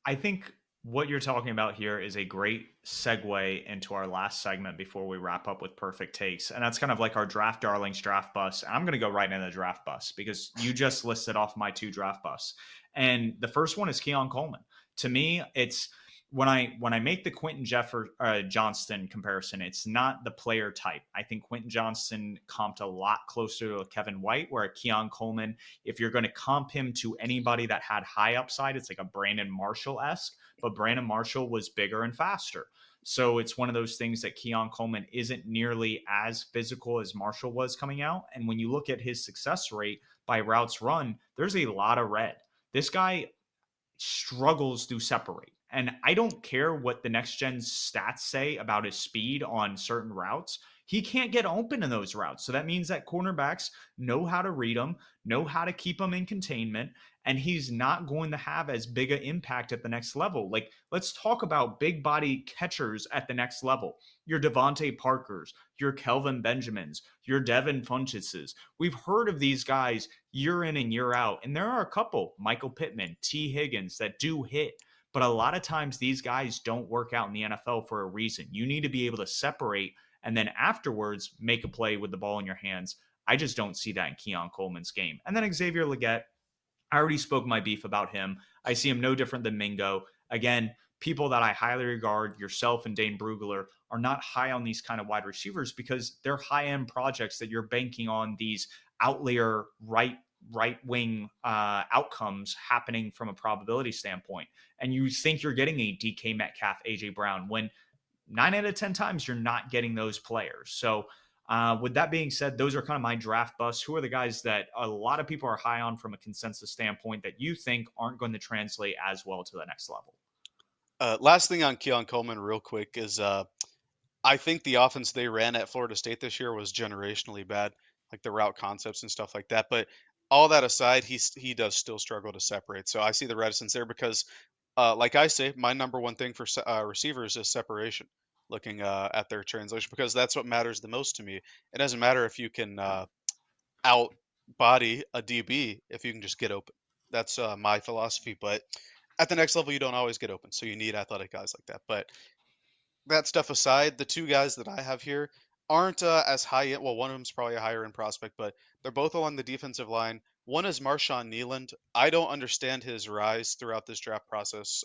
I think what you're talking about here is a great segue into our last segment before we wrap up with perfect takes. And that's kind of like our draft darlings draft bus. And I'm going to go right into the draft bus because you just listed off my two draft busts. And the first one is Keon Coleman. To me, it's when I make the Quentin Johnston comparison, it's not the player type. I think Quentin Johnston comped a lot closer to Kevin White, where Keon Coleman, if you're going to comp him to anybody that had high upside, it's like a Brandon Marshall esque, but Brandon Marshall was bigger and faster. So it's one of those things that Keon Coleman isn't nearly as physical as Marshall was coming out. And when you look at his success rate by routes run, there's a lot of red. This guy struggles to separate. And I don't care what the next gen stats say about his speed on certain routes. He can't get open in those routes. So that means that cornerbacks know how to read him, know how to keep him in containment, and he's not going to have as big an impact at the next level. Like, let's talk about big body catchers at the next level. Your Devontae Parkers, your Kelvin Benjamins, your Devin Funcheses. We've heard of these guys year in and year out. And there are a couple, Michael Pittman, T. Higgins, that do hit. But a lot of times these guys don't work out in the NFL for a reason. You need to be able to separate and then afterwards make a play with the ball in your hands. I just don't see that in Keon Coleman's game. And then Xavier Leggett, I already spoke my beef about him. I see him no different than Mingo. Again, people that I highly regard, yourself and Dane Brugler, are not high on these kind of wide receivers because they're high end projects that you're banking on these outlier right wing outcomes happening from a probability standpoint. And you think you're getting a DK Metcalf, AJ Brown, when 9 out of 10 times you're not getting those players. So with that being said, those are kind of my draft busts. Who are the guys that a lot of people are high on from a consensus standpoint that you think aren't going to translate as well to the next level? Last thing on Keon Coleman, real quick, is I think the offense they ran at Florida State this year was generationally bad, like the route concepts and stuff like that. But all that aside, he does still struggle to separate. So I see the reticence there because, like I say, my number one thing for receivers is separation. Looking at their translation, because that's what matters the most to me. It doesn't matter if you can out body a DB if you can just get open. That's my philosophy. But at the next level, you don't always get open, so you need athletic guys like that. But that stuff aside, the two guys that I have here aren't as high end. Well, one of them's probably a higher end prospect, but they're both along the defensive line. One is Marshawn Nealand. I don't understand his rise throughout this draft process.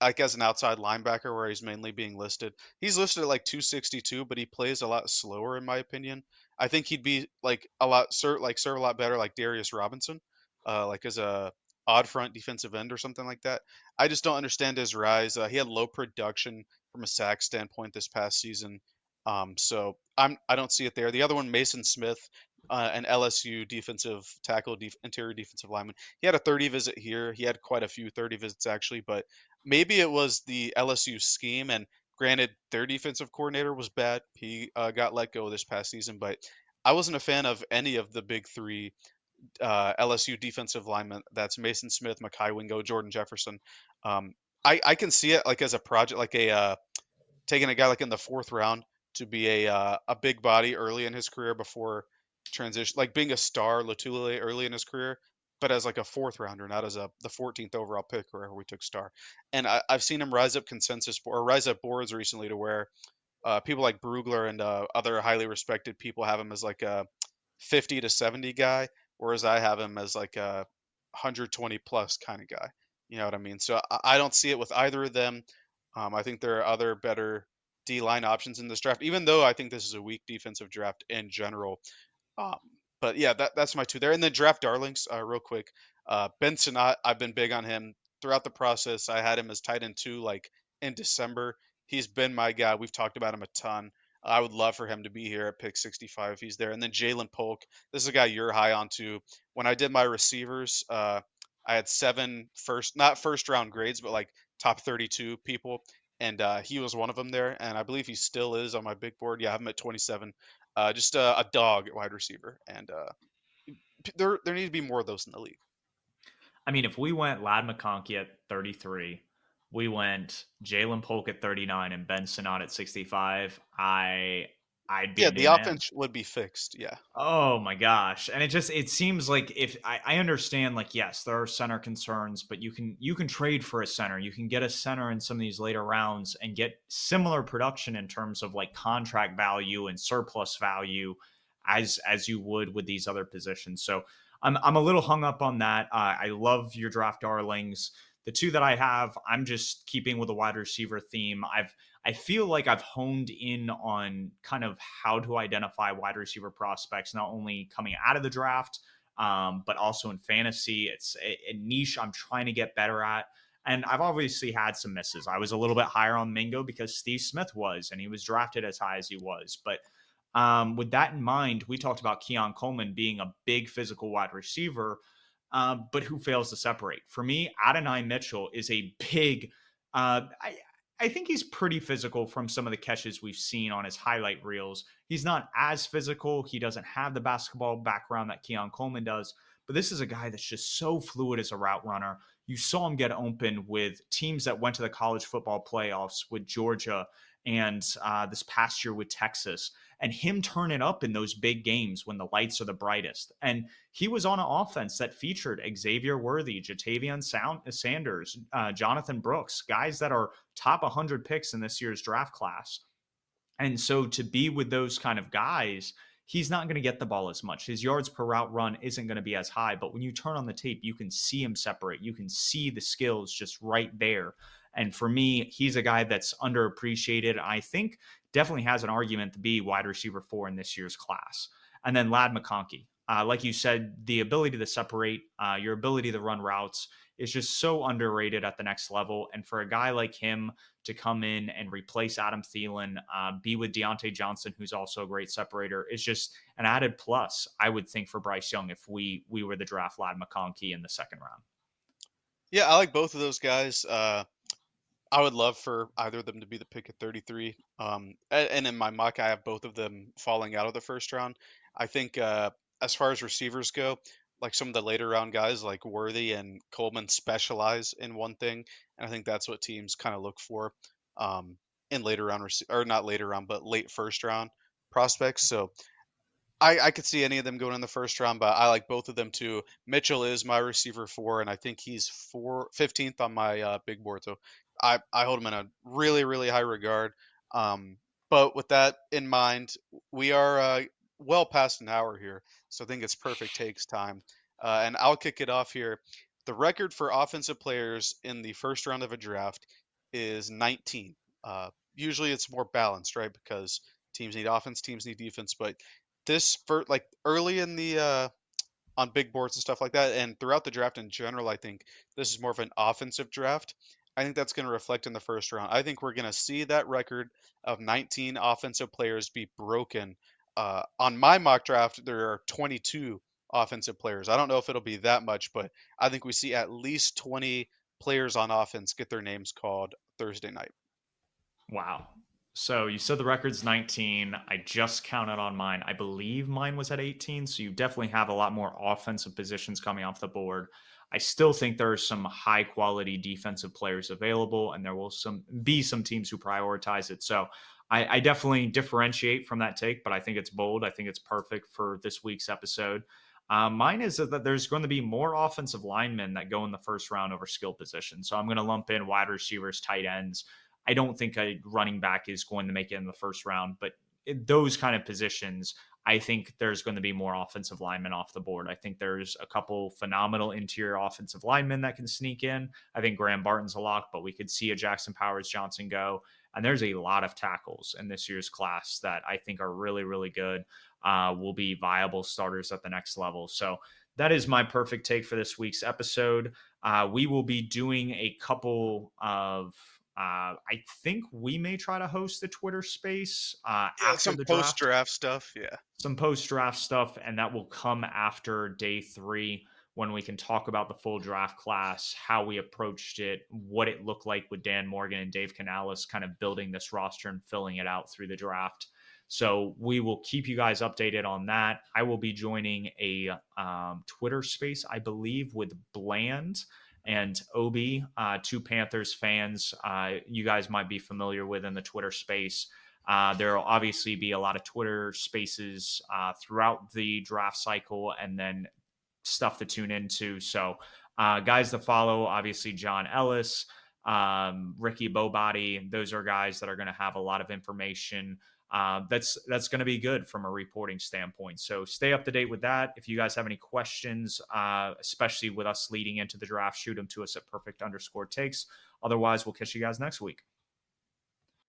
Like as an outside linebacker where he's mainly being listed. He's listed at like 262, but he plays a lot slower in my opinion. I think he'd be like a lot serve a lot better like Darius Robinson, like as a odd front defensive end or something like that. I just don't understand his rise. He had low production from a sack standpoint this past season. So I don't see it there. The other one, Mason Smith, an LSU defensive tackle, interior defensive lineman. He had a 30 visit here. He had quite a few 30 visits actually, but maybe it was the LSU scheme. And granted, their defensive coordinator was bad. He got let go this past season, but I wasn't a fan of any of the big three LSU defensive linemen. That's Mason Smith, Mekhi Wingo, Jordan Jefferson. Um, I can see it like as a project, like a taking a guy like in the fourth round to be a big body early in his career before transition, like being a star Latulele early in his career, but as like a fourth rounder, not as a the 14th overall pick wherever we took star. And I've seen him rise up or rise up boards recently to where people like Brugler and other highly respected people have him as like a 50 to 70 guy, whereas I have him as like a 120 plus kind of guy. You know what I mean? So I don't see it with either of them. I think there are other better D line options in this draft, even though I think this is a weak defensive draft in general. Um, but yeah, that's my two there. And then draft darlings, real quick. Ben Sinnott, I've been big on him throughout the process. I had him as tight end two, like in December. He's been my guy. We've talked about him a ton. I would love for him to be here at pick 65 if he's there. And then Jalen Polk, this is a guy you're high on too. When I did my receivers, I had not first round grades, but like top 32 people. And he was one of them there. And I believe he still is on my big board. Yeah, I have him at 27. Just a dog at wide receiver, and there need to be more of those in the league. I mean, if we went Lad McConkey at 33, we went Jalen Polk at 39 and Ben Sinnott at 65, I'd be Yeah, a the new man. offense would be fixed. Yeah, Oh my gosh. And it seems like if I understand like yes, there are center concerns, but you can trade for a center. You can get a center in some of these later rounds and get similar production in terms of like contract value and surplus value as you would with these other positions. So I'm a little hung up on that. I love your draft darlings. The two that I have, I'm just keeping with the wide receiver theme. I feel like I've honed in on kind of how to identify wide receiver prospects, not only coming out of the draft, but also in fantasy. It's a niche I'm trying to get better at. And I've obviously had some misses. I was a little bit higher on Mingo because Steve Smith was, and he was drafted as high as he was. But with that in mind, we talked about Keon Coleman being a big physical wide receiver, but who fails to separate. For me, Adonai Mitchell is a big. I think he's pretty physical from some of the catches we've seen on his highlight reels. He's not as physical. He doesn't have the basketball background that Keon Coleman does, but this is a guy that's just so fluid as a route runner. You saw him get open with teams that went to the college football playoffs with Georgia and this past year with Texas, and him turning up in those big games when the lights are the brightest. And he was on an offense that featured Xavier Worthy, Sanders, Jonathan Brooks, guys that are top 100 picks in this year's draft class. And so to be with those kind of guys, he's not going to get the ball as much. His yards per route run isn't going to be as high, but when you turn on the tape, you can see him separate. You can see the skills just right there. And for me, he's a guy that's underappreciated. I think definitely has an argument to be wide receiver four in this year's class. And then Lad McConkey. Like you said, the ability to separate, your ability to run routes is just so underrated at the next level. And for a guy like him to come in and replace Adam Thielen, be with Deontay Johnson, who's also a great separator, is just an added plus, I would think, for Bryce Young if we were the draft Lad McConkey in the second round. yeah, I like both of those guys. I would love for either of them to be the pick at 33. And in my mock, I have both of them falling out of the first round. I think as far as receivers go, like some of the later round guys like Worthy and Coleman specialize in one thing, and I think that's what teams kind of look for in later round or not later round, but late first round prospects. So I could see any of them going in the first round, but I like both of them too. Mitchell is my receiver 4, and I think he's 15th on my big board. So I hold him in a really, really high regard. Um, but with that in mind, we are well past an hour here, so I think it's perfect takes time. And I'll kick it off here. The record for offensive players in the first round of a draft is 19. Usually it's more balanced, right? Because teams need offense, teams need defense, but this for like early in the on big boards and stuff like that, and throughout the draft in general, I think this is more of an offensive draft. I think that's going to reflect in the first round. I think we're going to see that record of 19 offensive players be broken. On my mock draft, there are 22 offensive players. I don't know if it'll be that much, but I think we see at least 20 players on offense get their names called Thursday night. Wow. So you said the record's 19. I just counted on mine. I believe mine was at 18. So you definitely have a lot more offensive positions coming off the board. I still think there are some high quality defensive players available, and there will be some teams who prioritize it. So I definitely differentiate from that take, but I think it's bold. I think it's perfect for this week's episode. Mine is that there's going to be more offensive linemen that go in the first round over skill positions. So I'm going to lump in wide receivers, tight ends. I don't think a running back is going to make it in the first round, but those kind of positions, I think there's going to be more offensive linemen off the board. I think there's a couple phenomenal interior offensive linemen that can sneak in. I think Graham Barton's a lock, but we could see a Jackson Powers Johnson go. And there's a lot of tackles in this year's class that I think are really, really good, will be viable starters at the next level. So that is my perfect take for this week's episode. We will be doing a couple of I think we may try to host the Twitter space Yeah, after some the post draft, draft stuff. Yeah. some post draft stuff, and that will come after day 3 when we can talk about the full draft class, how we approached it, what it looked like with Dan Morgan and Dave Canales kind of building this roster and filling it out through the draft. So we will keep you guys updated on that. I will be joining a Twitter space, I believe, with Bland and Obi, two Panthers fans you guys might be familiar with in the Twitter space. There will obviously be a lot of Twitter spaces throughout the draft cycle and then stuff to tune into. So, guys to follow, obviously, John Ellis, Ricky Bowbody, those are guys that are going to have a lot of information. That's going to be good from a reporting standpoint. So stay up to date with that. If you guys have any questions, especially with us leading into the draft, shoot them to us at perfect_takes. Otherwise, we'll catch you guys next week.